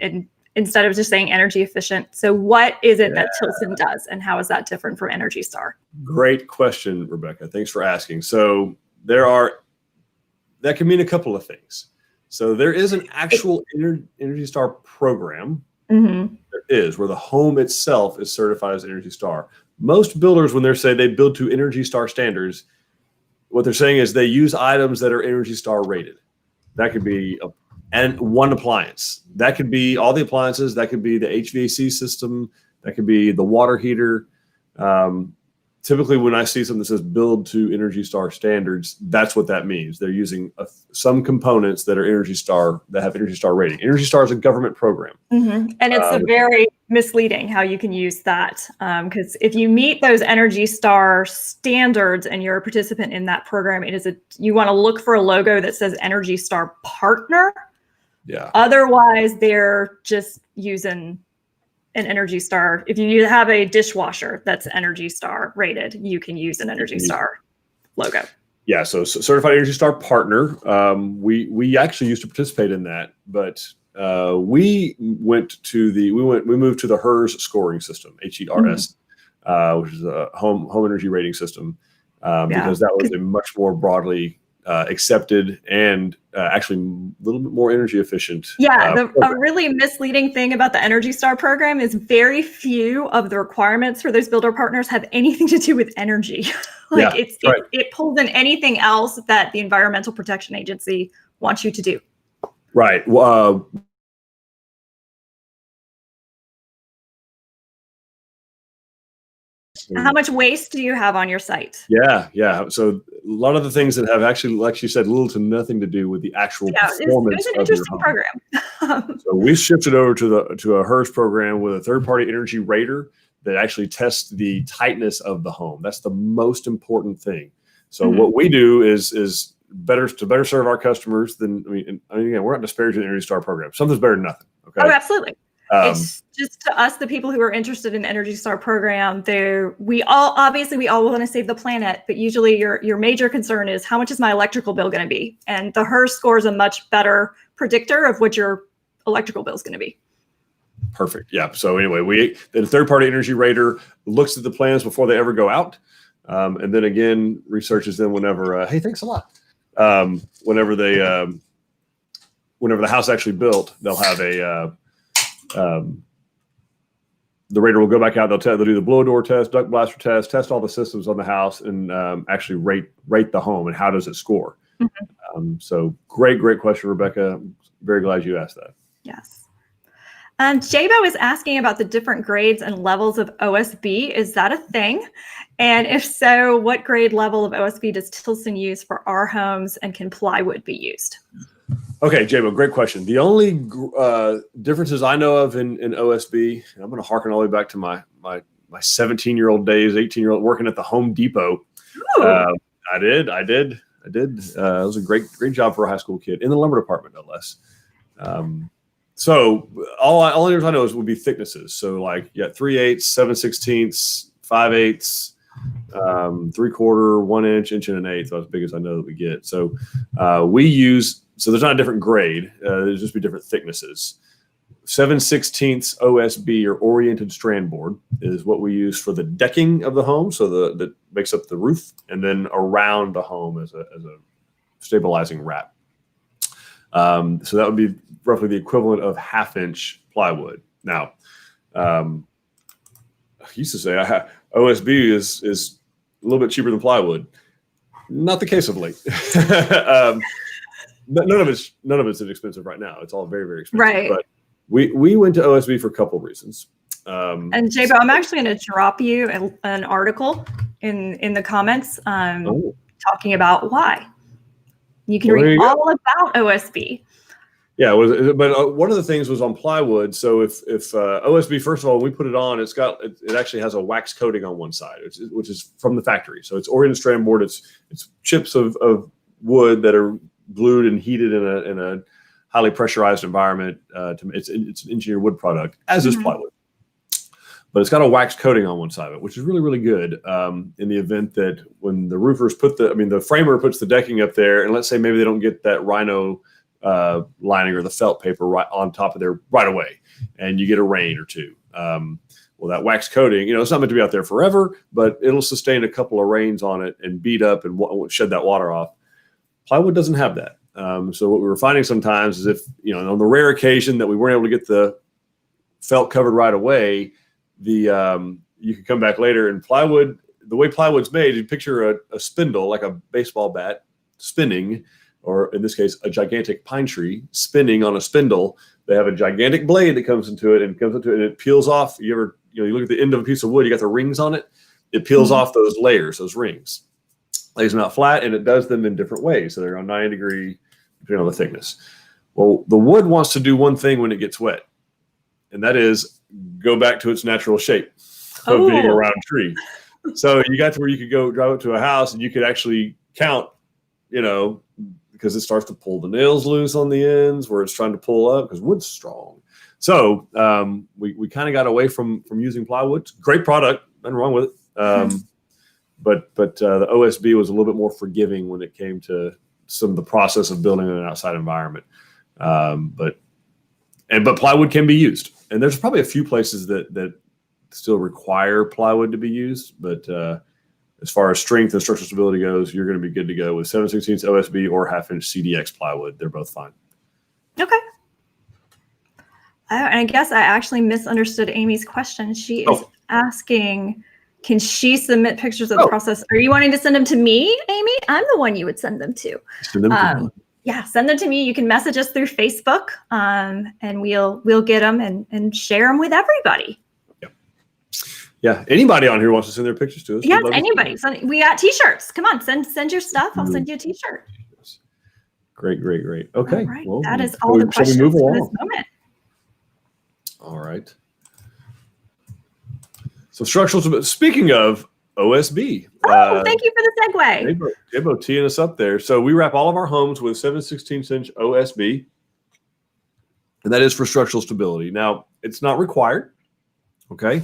instead of just saying energy efficient. So what is it that Tilson does, and how is that different from Energy Star? Great question, Rebecca. Thanks for asking. So that can mean a couple of things. So there is an actual Energy Star program. There is, where the home itself is certified as Energy Star. Most builders, when they say they build to Energy Star standards, what they're saying is they use items that are Energy Star rated. That could be one appliance. That could be all the appliances. That could be the HVAC system. That could be the water heater. Typically, when I see something that says build to Energy Star standards, that's what that means. They're using some components that are Energy Star, that have Energy Star rating. Energy Star is a government program. And it's very misleading how you can use that. Because if you meet those Energy Star standards and you're a participant in that program, you want to look for a logo that says Energy Star Partner. Yeah. Otherwise, they're just using an Energy Star. If you have a dishwasher that's Energy Star rated, you can use an Energy Star logo. Yeah. So certified Energy Star Partner. We actually used to participate in that, but we moved to the HERS scoring system, HERS, which is a home energy rating system, because that was a much more broadly accepted and actually a little bit more energy efficient. A really misleading thing about the Energy Star program is very few of the requirements for those builder partners have anything to do with energy. It pulls in anything else that the Environmental Protection Agency wants you to do. Right. How much waste do you have on your site? Yeah. So a lot of the things that have actually, like you said, little to nothing to do with the actual performance. It's an interesting program. So we shifted over to a HERS program with a third-party energy rater that actually tests the tightness of the home. That's the most important thing. So what we do is better serve our customers than, again, we're not disparaging the Energy Star program. Something's better than nothing. Okay. Oh, absolutely. It's just to us, the people who are interested in Energy Star program, we all want to save the planet, but usually your major concern is how much is my electrical bill going to be? And the HERS score is a much better predictor of what your electrical bill is going to be. Perfect. Yeah. So anyway, the third-party energy rater looks at the plans before they ever go out, and then again researches them whenever. Hey, thanks a lot. Whenever the house actually built, they'll have the rater will go back out. They'll do the blow door test, duct blaster test all the systems on the house, and actually rate the home and how does it score. So great question, Rebecca. Very glad you asked that. Yes. Jabo is asking about the different grades and levels of OSB. Is that a thing? And if so, what grade level of OSB does Tilson use for our homes, and can plywood be used? Okay, Jabo, great question. The only differences I know of in OSB, and I'm going to harken all the way back to my 17-year-old days, 18-year-old working at the Home Depot. I did. It was a great job for a high school kid in the lumber department, no less. So all I know is would be thicknesses. So like 3/8, 7/16, 5/8, 3/4, 1 inch, 1 1/8. That's as big as I know that we get. So we use. So there's not a different grade. There's just be different thicknesses. 7/16 OSB or oriented strand board is what we use for the decking of the home. So that makes up the roof, and then around the home as a stabilizing wrap. So that would be roughly the equivalent of 1/2 inch plywood. Now, I used to say OSB is a little bit cheaper than plywood. Not the case of late. But none of it's inexpensive right now. It's all very, very expensive. Right. But we went to OSB for a couple of reasons. And Jabo, I'm actually going to drop you an article in the comments talking about why. You can read all about OSB. Yeah, but one of the things was on plywood. So if OSB, first of all, when we put it on, it actually has a wax coating on one side, which is from the factory. So it's oriented strand board. It's chips of wood that are glued and heated in a highly pressurized environment. It's an engineered wood product, as is plywood. But it's got a wax coating on one side of it, which is really, really good in the event that when the roofers the framer puts the decking up there, and let's say maybe they don't get that rhino lining or the felt paper right on top of there right away, and you get a rain or two. Well, that wax coating, it's not meant to be out there forever, but it'll sustain a couple of rains on it and beat up and shed that water off. Plywood doesn't have that. So what we were finding sometimes is if, on the rare occasion that we weren't able to get the felt covered right away, you could come back later and plywood, the way plywood's made, you picture a spindle, like a baseball bat spinning, or in this case, a gigantic pine tree spinning on a spindle. They have a gigantic blade that comes into it and it peels off. You look at the end of a piece of wood, you got the rings on it. It peels off those layers, those rings. Lays them out flat, and it does them in different ways. So they're on 90 degree, depending on the thickness. Well, the wood wants to do one thing when it gets wet, and that is go back to its natural shape of being a round tree. So you got to where you could go drive up to a house and you could actually count, because it starts to pull the nails loose on the ends where it's trying to pull up because wood's strong. So we kind of got away from using plywood. It's a great product, nothing wrong with it. But the OSB was a little bit more forgiving when it came to some of the process of building in an outside environment. But plywood can be used, and there's probably a few places that still require plywood to be used. But as far as strength and structural stability goes, you're going to be good to go with 7/16 OSB or 1/2 inch CDX plywood. They're both fine. Okay. I guess I actually misunderstood Amy's question. She is asking, can she submit pictures of the process? Are you wanting to send them to me, Amy? I'm the one you would send them to. Send them to me. Yeah, send them to me. You can message us through Facebook, and we'll get them and share them with everybody. Yeah. Anybody on here wants to send their pictures to us? Yes, anybody. We got T-shirts. Come on, send your stuff. I'll send you a T-shirt. Great. Okay. All right. Well, that is all the questions for this moment. All right. So structural. Speaking of OSB. Thank you for the segue. Jabo teeing us up there. So we wrap all of our homes with 7/16 OSB, and that is for structural stability. Now, it's not required. Okay.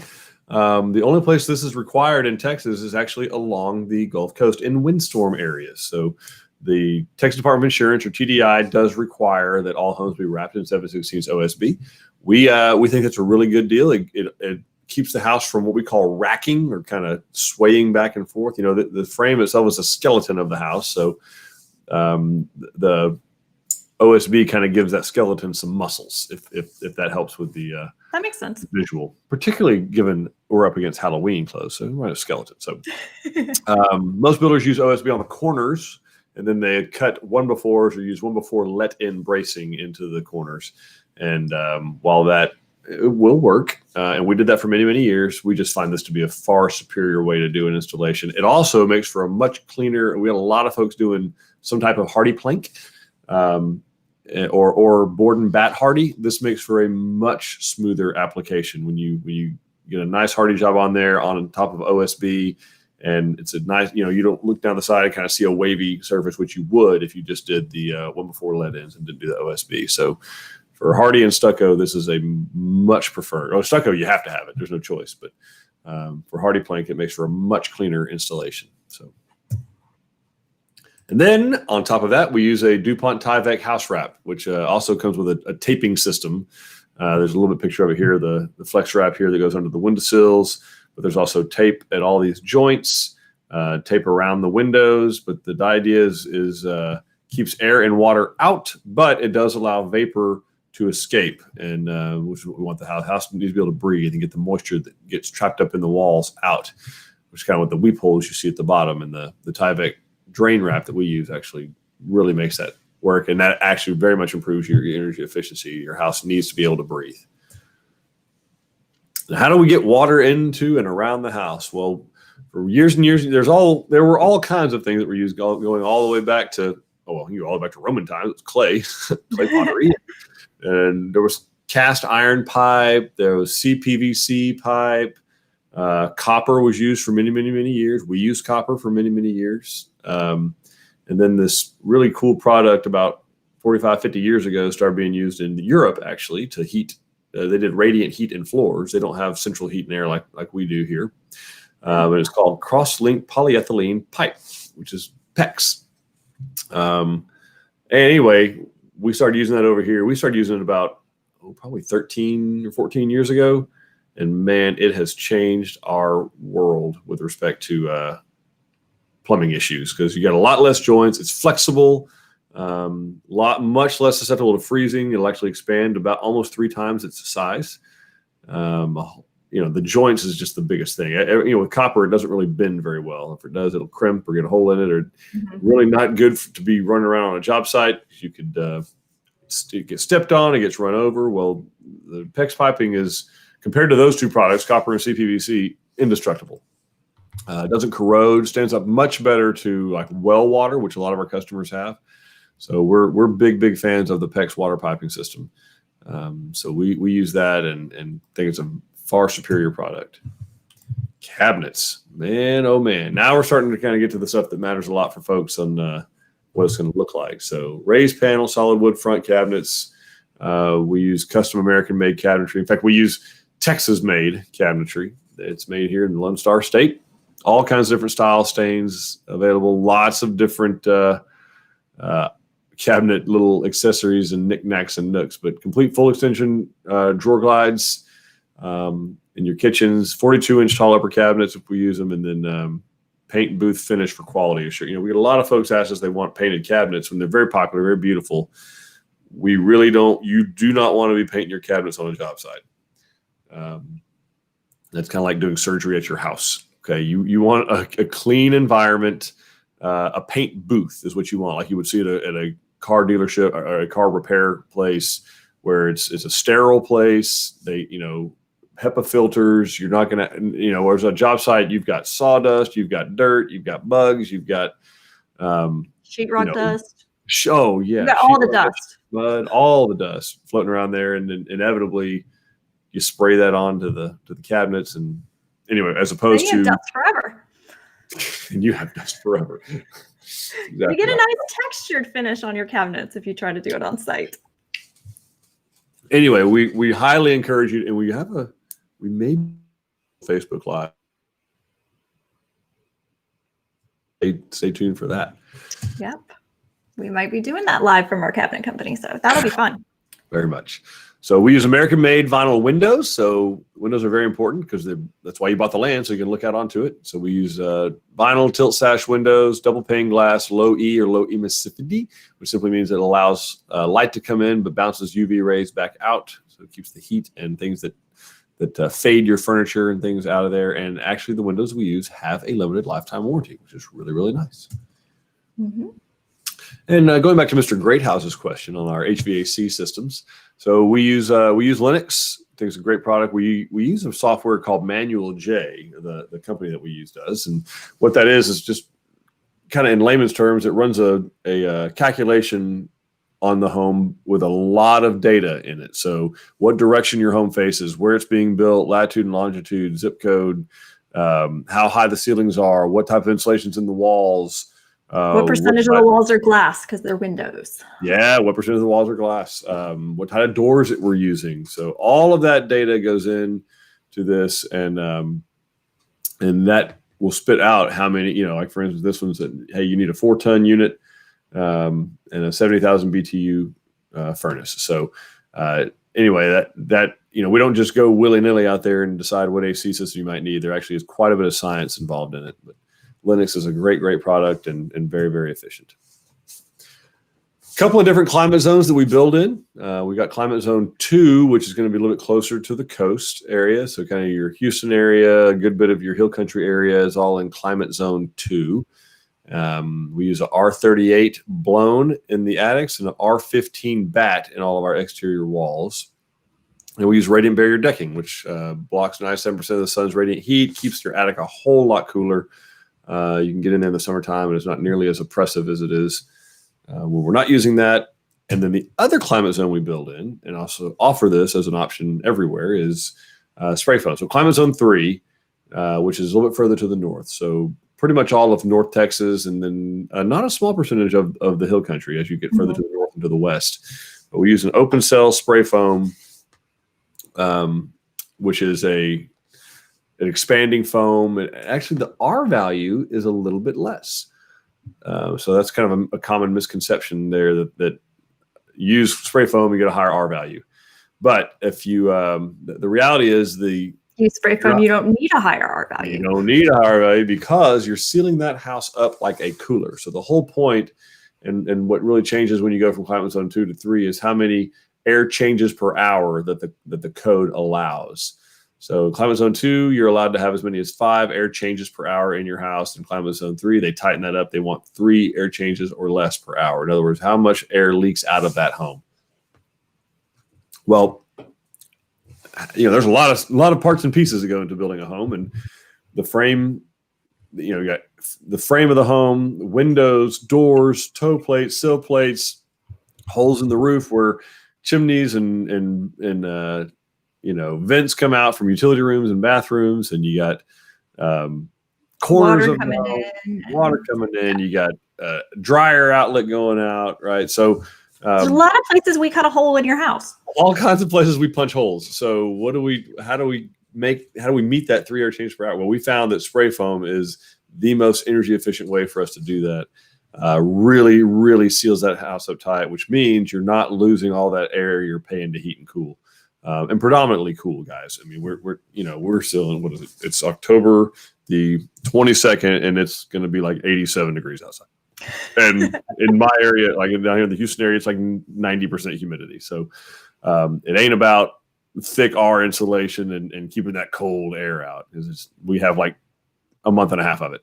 The only place this is required in Texas is actually along the Gulf Coast in windstorm areas. So the Texas Department of Insurance, or TDI, does require that all homes be wrapped in 7/16 OSB. We think that's a really good deal. It keeps the house from what we call racking or kind of swaying back and forth. The frame itself is a skeleton of the house. So the OSB kind of gives that skeleton some muscles, if that helps with the that makes sense. Visual, particularly given we're up against Halloween clothes. So we're a skeleton. So most builders use OSB on the corners, and then they cut 1x4s or use 1x4 let-in bracing into the corners. And while that it will work, and we did that for many, many years, we just find this to be a far superior way to do an installation. It also makes for a much cleaner. We had a lot of folks doing some type of hardy plank. or board and bat hardy, this makes for a much smoother application when you get a nice hardy job on there on top of OSB, and it's a nice, you don't look down the side and kind of see a wavy surface, which you would if you just did the one before lead ends and didn't do the OSB. So for hardy and stucco, this is a much preferred. Stucco, you have to have it. There's no choice. But for hardy plank, it makes for a much cleaner installation. So, and then on top of that, we use a DuPont Tyvek house wrap, which also comes with a taping system. There's a little bit picture of it here, the flex wrap here that goes under the windowsills, but there's also tape at all these joints, tape around the windows. But the idea is keeps air and water out, but it does allow vapor to escape, and which is what we want. The house needs to be able to breathe and get the moisture that gets trapped up in the walls out, which is kind of what the weep holes you see at the bottom. And the Tyvek drain wrap that we use actually really makes that work, and that actually very much improves your energy efficiency. Your house needs to be able to breathe. Now, how do we get water into and around the house? Well, for years and years, there were all kinds of things that were used going all the way back to all the way back to Roman times. It was clay pottery. And there was cast iron pipe. There was CPVC pipe. Copper was used for many, many, many years. We used copper for many, many years. And then this really cool product about 45, 50 years ago started being used in Europe, actually, to heat. They did radiant heat in floors. They don't have central heat and air like we do here. But it's called cross-linked polyethylene pipe, which is PEX. Anyway, we started using that over here. We started using it about probably 13 or 14 years ago. And man, it has changed our world with respect to plumbing issues, because you got a lot less joints. It's flexible, much less susceptible to freezing. It'll actually expand about almost 3 times its size. The joints is just the biggest thing. With copper, it doesn't really bend very well. If it does, it'll crimp or get a hole in it, or really not good to be running around on a job site. You could get stepped on, it gets run over. Well, the PEX piping is, compared to those two products, copper and CPVC, indestructible. It doesn't corrode, stands up much better to like well water, which a lot of our customers have. So we're big fans of the PEX water piping system. So we use that and think it's a far superior product. Cabinets, man, oh man. Now we're starting to kind of get to the stuff that matters a lot for folks on what it's going to look like. So raised panel, solid wood front cabinets. We use custom American-made cabinetry. In fact, we use Texas-made cabinetry. It's made here in the Lone Star State. All kinds of different styles, stains available. Lots of different cabinet little accessories and knickknacks and nooks. But complete full extension drawer glides in your kitchens. 42-inch tall upper cabinets if we use them, and then paint and booth finish for quality assurance. We get a lot of folks ask us they want painted cabinets when they're very popular, very beautiful. We really don't. You do not want to be painting your cabinets on a job site. That's kind of like doing surgery at your house. Okay, you want a clean environment. A paint booth is what you want, like you would see at a car dealership or a car repair place, where it's a sterile place. They HEPA filters. You're not gonna whereas a job site, you've got sawdust, you've got dirt, you've got bugs, you've got sheetrock dust. Oh yeah, you got all the dust, mud, all the dust floating around there, and then inevitably you spray that onto the cabinets, and anyway, as opposed to dust forever. And you have dust forever. Exactly. You get a nice textured finish on your cabinets if you try to do it on site. Anyway, we highly encourage you, and we may Facebook Live. Stay tuned for that. Yep. We might be doing that live from our cabinet company, so that'll be fun. Very much. So we use American-made vinyl windows. So windows are very important because that's why you bought the land, so you can look out onto it. So we use vinyl tilt sash windows, double pane glass, low E or low emissivity, which simply means it allows light to come in but bounces UV rays back out. So it keeps the heat and things that fade your furniture and things out of there. And actually, the windows we use have a limited lifetime warranty, which is really, really nice. Mm-hmm. And going back to Mr. Greathouse's question on our HVAC systems, so we use Linux. I think it's a great product. We use a software called Manual J. The company that we use does, and what that is just kind of in layman's terms, it runs a calculation on the home with a lot of data in it. So what direction your home faces, where it's being built, latitude and longitude, zip code, how high the ceilings are, what type of insulation's in the walls. What percentage of the walls are glass because they're windows? Yeah, what percentage of the walls are glass? What type of doors that we're using? So all of that data goes in to this, and that will spit out how many. Like for instance, this one said, "Hey, you need a 4-ton unit and a 70,000 BTU furnace." So anyway, that we don't just go willy nilly out there and decide what AC system you might need. There actually is quite a bit of science involved in it, but Lennox is a great product and very, very efficient. A couple of different climate zones that we build in. We got climate zone 2, which is going to be a little bit closer to the coast area. So kind of your Houston area, a good bit of your hill country area is all in climate zone 2. We use a R38 blown in the attics and an R15 batt in all of our exterior walls. And we use radiant barrier decking, which blocks 97% of the sun's radiant heat, keeps your attic a whole lot cooler. You can get in there in the summertime, and it's not nearly as oppressive as it is when we're not using that. And then the other climate zone we build in, and also offer this as an option everywhere, is spray foam. So climate zone 3, which is a little bit further to the north. So pretty much all of North Texas, and then not a small percentage of the hill country as you get further to the north and to the west. But we use an open cell spray foam, which is an expanding foam. And actually, the R value is a little bit less. So that's kind of a common misconception there that use spray foam, you get a higher R value. But if you, the reality is use spray foam, you don't need a higher R value. You don't need a higher value because you're sealing that house up like a cooler. So the whole point, and what really changes when you go from climate zone 2 to 3 is how many air changes per hour that the code allows. So climate zone 2, you're allowed to have as many as 5 air changes per hour in your house. In climate zone 3, they tighten that up. They want 3 air changes or less per hour. In other words, how much air leaks out of that home. Well, there's a lot of parts and pieces that go into building a home, and the frame, you got the frame of the home, windows, doors, toe plates, sill plates, holes in the roof where chimneys and vents come out from utility rooms and bathrooms, and you got corners of water coming in. You got dryer outlet going out, right? So there's a lot of places we cut a hole in your house. All kinds of places we punch holes. So how do we meet that 3 air change per hour? Well, we found that spray foam is the most energy efficient way for us to do that. Really, really seals that house up tight, which means you're not losing all that air you're paying to heat and cool. And predominantly cool, guys. I mean, we're still in, what is it? It's October the 22nd, and it's going to be like 87 degrees outside. And in my area, like down here in the Houston area, it's like 90% humidity. So it ain't about thick R insulation and keeping that cold air out. We have like a month and a half of it.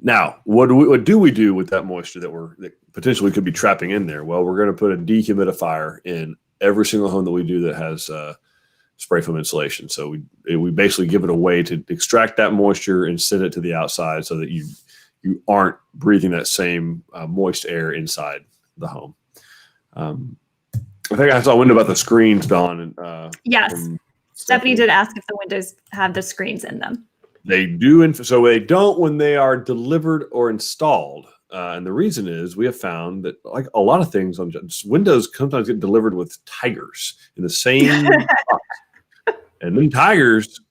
Now, what do we do with that moisture that potentially could be trapping in there? Well, we're going to put a dehumidifier in every single home that we do that has spray foam insulation. So we basically give it a way to extract that moisture and send it to the outside so that you aren't breathing that same moist air inside the home. I think I saw a window about the screens, Dawn. Yes. Stephanie did ask if the windows have the screens in them. They do. So they don't when they are delivered or installed. And the reason is we have found that like a lot of things on windows sometimes get delivered with tigers in the same box. And then tigers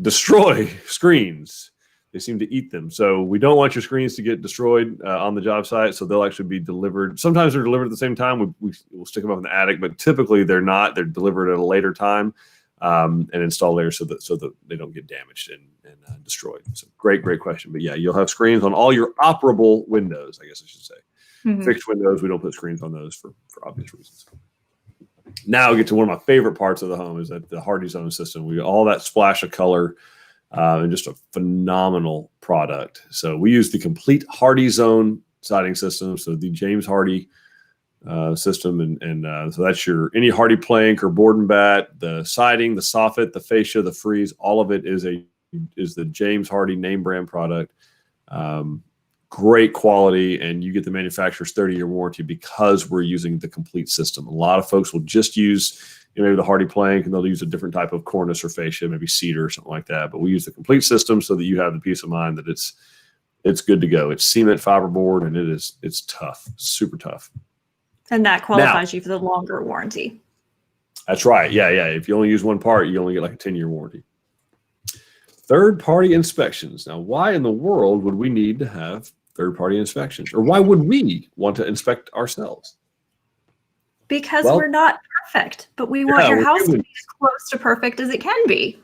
destroy screens. They seem to eat them. So we don't want your screens to get destroyed on the job site. So they'll actually be delivered. Sometimes they're delivered at the same time. We'll stick them up in the attic, but typically they're not. They're delivered at a later time and installed there so that they don't get damaged and destroyed. So great question. But yeah, you'll have screens on all your operable windows, I guess I should say. Mm-hmm. Fixed windows, we don't put screens on those for obvious reasons. Now we get to one of my favorite parts of the home is that the Hardy Zone system. We got all that splash of color. And just a phenomenal product. So we use the complete Hardy Zone siding system. So the James Hardy system, and so that's your any Hardy plank or board and bat, the siding, the soffit, the fascia, the frieze. All of it is the James Hardy name brand product. great quality, and you get the manufacturer's 30-year warranty because we're using the complete system. A lot of folks will just use maybe the hardy plank, and they'll use a different type of cornice or fascia, maybe cedar or something like that. But we use the complete system so that you have the peace of mind that it's good to go. It's cement fiberboard, and it's tough, super tough. And that qualifies you for the longer warranty. That's right. Yeah. If you only use one part, you only get like a 10-year warranty. Third-party inspections. Now, why in the world would we need to have third-party inspections? Or why would we want to inspect ourselves? Because we're not perfect, but we want your house to be as close to perfect as it can be.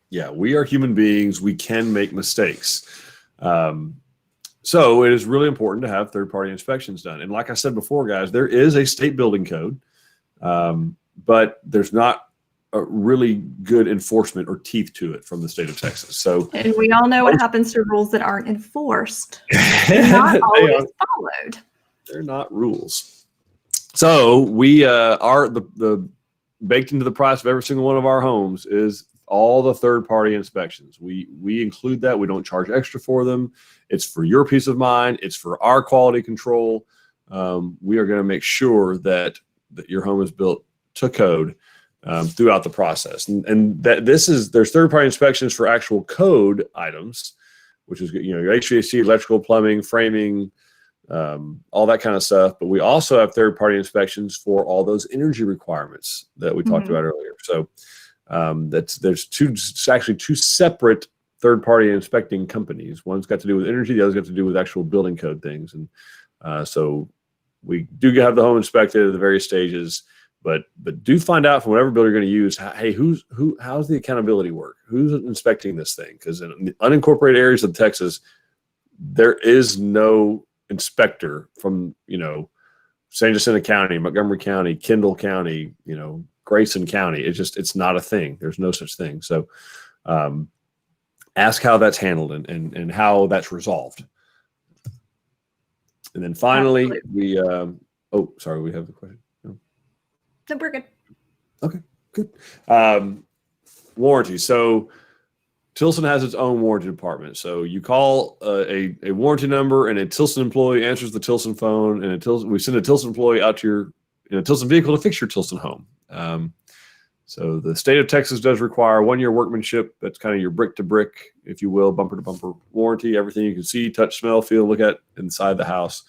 Yeah, we are human beings. We can make mistakes. So it is really important to have third-party inspections done. And like I said before, guys, there is a state building code, but there's not a really good enforcement or teeth to it from the state of Texas. So, and we all know what happens to rules that aren't enforced. They're not always followed. They're not rules. So we are the baked into the price of every single one of our homes is all the third-party inspections. We include that. We don't charge extra for them. It's for your peace of mind. It's for our quality control. We are going to make sure that your home is built to code throughout the process. And that there's third-party inspections for actual code items, which is your HVAC, electrical, plumbing, framing, all that kind of stuff. But we also have third-party inspections for all those energy requirements that we talked about earlier. So there's actually two separate third-party inspecting companies. One's got to do with energy, the other's got to do with actual building code things. And so we do have the home inspected at the various stages, but do find out from whatever builder you're going to use, hey, how's the accountability work? Who's inspecting this thing? Because in the unincorporated areas of Texas, there is no inspector from San Jacinto County, Montgomery County, Kendall County, Grayson County. It's not a thing. There's no such thing. So ask how that's handled and how that's resolved. And then finally, we have the question. No, we're good. Okay, good. Warranty. So Tilson has its own warranty department. So you call a warranty number, and a Tilson employee answers the Tilson phone, and we send a Tilson employee out to a Tilson vehicle to fix your Tilson home. So the state of Texas does require 1-year workmanship. That's kind of your brick to brick, if you will, bumper to bumper warranty. Everything you can see, touch, smell, feel, look at inside the house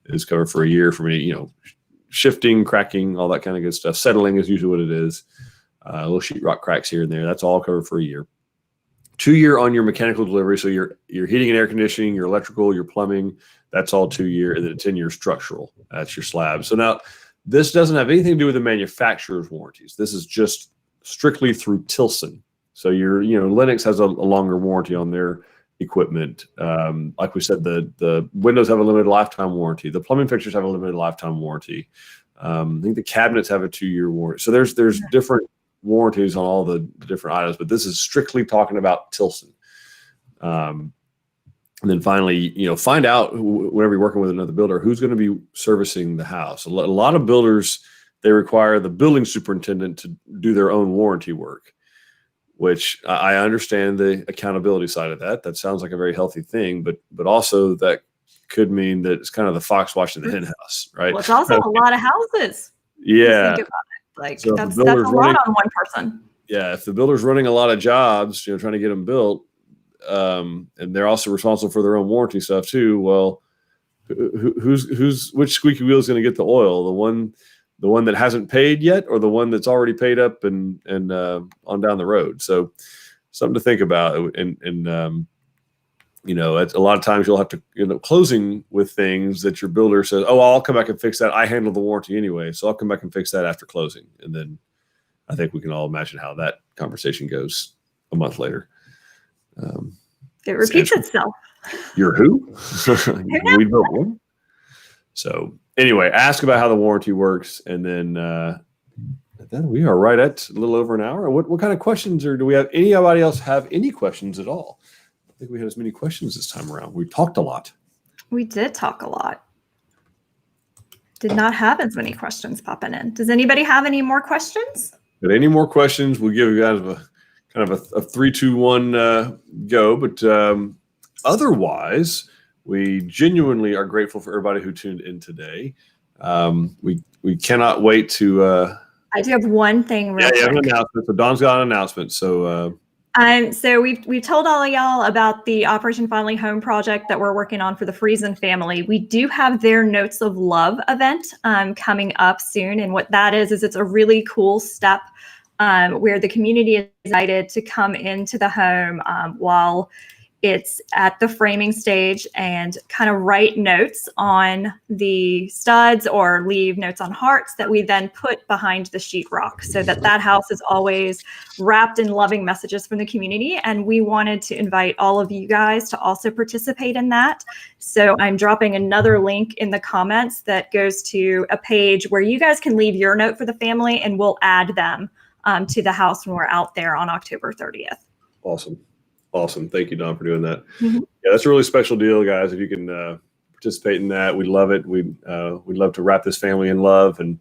is covered for a year from any, shifting, cracking, all that kind of good stuff. Settling is usually what it is. Little sheetrock cracks here and there. That's all covered for a year. 2-year on your mechanical delivery. So your heating and air conditioning, your electrical, your plumbing, that's all 2-year, and then a 10-year structural. That's your slab. So now this doesn't have anything to do with the manufacturer's warranties. This is just strictly through Tilson. So Lennox has a longer warranty on their equipment. Like we said, the windows have a limited lifetime warranty. The plumbing fixtures have a limited lifetime warranty. I think the cabinets have a 2-year warranty. So there's different warranties on all the different items, but this is strictly talking about Tilson. And then finally, find out whenever you're working with another builder, who's going to be servicing the house. A lot of builders, they require the building superintendent to do their own warranty work, which I understand the accountability side of that. That sounds like a very healthy thing, but also that could mean that it's kind of the fox watching the hen house, right? Well, it's also a lot of houses. Yeah. Think about it. Like So that's a lot on one person. Yeah. If the builder's running a lot of jobs, trying to get them built, and they're also responsible for their own warranty stuff too. Well, which squeaky wheel is going to get the oil? The one that hasn't paid yet, or the one that's already paid up and on down the road? So something to think about. And it's a lot of times you'll have to closing with things that your builder says, oh, I'll come back and fix that. I handle the warranty anyway, so I'll come back and fix that after closing. And then I think we can all imagine how that conversation goes a month later. It repeats itself. You're who? We built one. So anyway, ask about how the warranty works, and then we are right at a little over an hour. What kind of questions, or do we have anybody else have any questions at all? I think we had as many questions this time around. We talked a lot. We did talk a lot. Did not have as many questions popping in. Does anybody have any more questions? But any more questions, we'll give you guys a 3, 2, 1 go. But otherwise, We genuinely are grateful for everybody who tuned in today. We cannot wait to. I do have one thing real quick. You have an announcement. So Dawn's got an announcement. So we've told all of y'all about the Operation Finally Home project that we're working on for the Friesen family. We do have their Notes of Love event coming up soon, and what that is it's a really cool step where the community is invited to come into the home while it's at the framing stage and kind of write notes on the studs or leave notes on hearts that we then put behind the sheetrock so that house is always wrapped in loving messages from the community. And we wanted to invite all of you guys to also participate in that. So I'm dropping another link in the comments that goes to a page where you guys can leave your note for the family and we'll add them to the house when we're out there on October 30th. Awesome. Thank you, Dawn, for doing that. Mm-hmm. Yeah, that's a really special deal, guys. If you can participate in that, we'd love it. We'd love to wrap this family in love and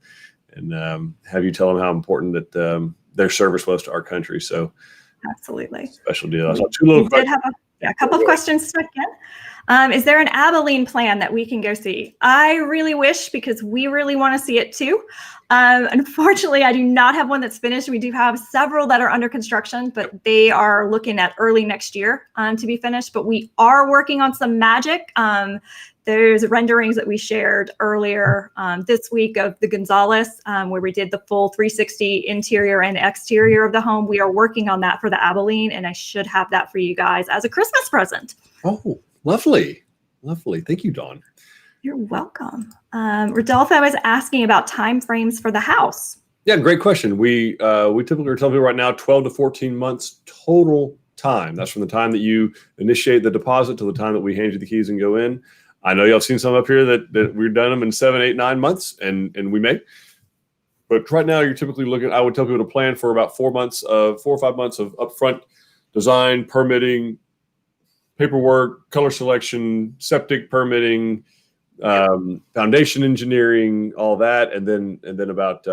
have you tell them how important that their service was to our country. So absolutely. Special deal. I saw two little questions. Did have a couple of questions stuck in. Is there an Abilene plan that we can go see? I really wish, because we really want to see it too. Unfortunately, I do not have one that's finished. We do have several that are under construction, but they are looking at early next year to be finished. But we are working on some magic. There's renderings that we shared earlier this week of the Gonzalez, where we did the full 360 interior and exterior of the home. We are working on that for the Abilene, and I should have that for you guys as a Christmas present. Oh, lovely. Thank you, Dawn. You're welcome. Rodolfo is asking about timeframes for the house. Yeah, great question. We typically are telling people right now 12 to 14 months total time. That's from the time that you initiate the deposit to the time that we hand you the keys and go in. I know y'all seen some up here that we've done them in 7, 8, 9 months, and we may. But right now, you're typically looking. I would tell people to plan for about 4 or 5 months of upfront design, permitting, paperwork, color selection, septic permitting, foundation engineering, all that, and then about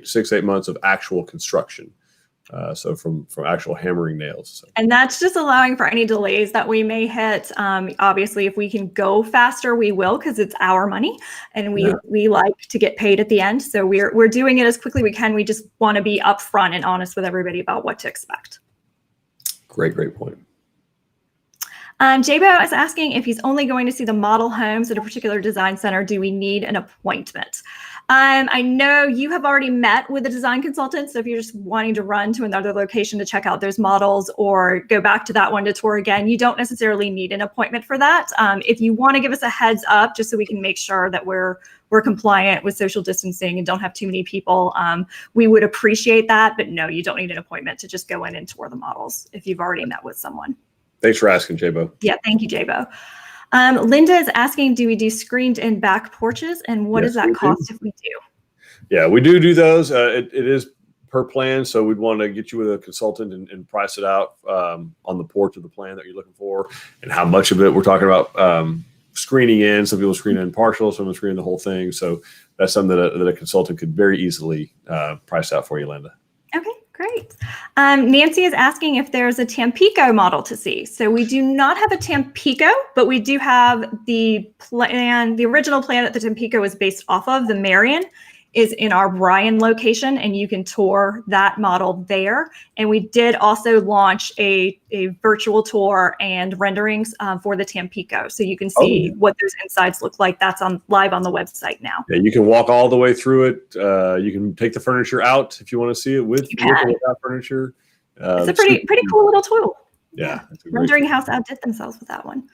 6, 8 months of actual construction. So from actual hammering nails. So. And that's just allowing for any delays that we may hit. Obviously, if we can go faster, we will, because it's our money, and we like to get paid at the end. So we're doing it as quickly as we can. We just want to be upfront and honest with everybody about what to expect. Great point. Jabo is asking if he's only going to see the model homes at a particular design center. Do we need an appointment? I know you have already met with a design consultant. So if you're just wanting to run to another location to check out those models or go back to that one to tour again, you don't necessarily need an appointment for that. If you want to give us a heads up, just so we can make sure that we're compliant with social distancing and don't have too many people, we would appreciate that. But no, you don't need an appointment to just go in and tour the models if you've already met with someone. Thanks for asking, Jabo. Yeah, thank you, Jabo. Linda is asking, do we do screened in back porches, and what does that cost if we do? Yeah, we do those. It is per plan, so we'd want to get you with a consultant and price it out on the porch of the plan that you're looking for, and how much of it we're talking about screening in. Some people screen in partial, some people screen the whole thing. So that's something that a consultant could very easily price out for you, Linda. Okay. Great. Nancy is asking if there's a Tampico model to see. So we do not have a Tampico, but we do have the plan. The original plan that the Tampico is based off of, the Marion, is in our Bryan location, and you can tour that model there. And we did also launch a virtual tour and renderings for the Tampico, so you can see what those insides look like. That's live on the website now. Yeah, you can walk all the way through it. You can take the furniture out if you want to see it with or without furniture. It's a pretty cool little tool. Yeah. Rendering House outdid themselves with that one.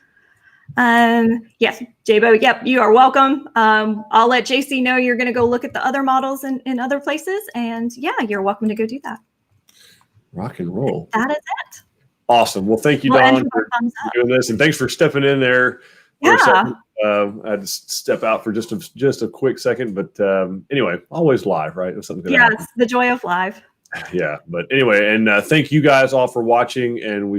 Yes, Jabo, yep, you are welcome. I'll let JC know you're going to go look at the other models in other places, and yeah, you're welcome to go do that. Rock and roll. That is it. Awesome. Well, thank you, Dawn, for doing this, and thanks for stepping in there. Yeah. I had to step out for just a quick second, but anyway, always live, right? It's the joy of live. Yeah, but anyway, and thank you guys all for watching, and we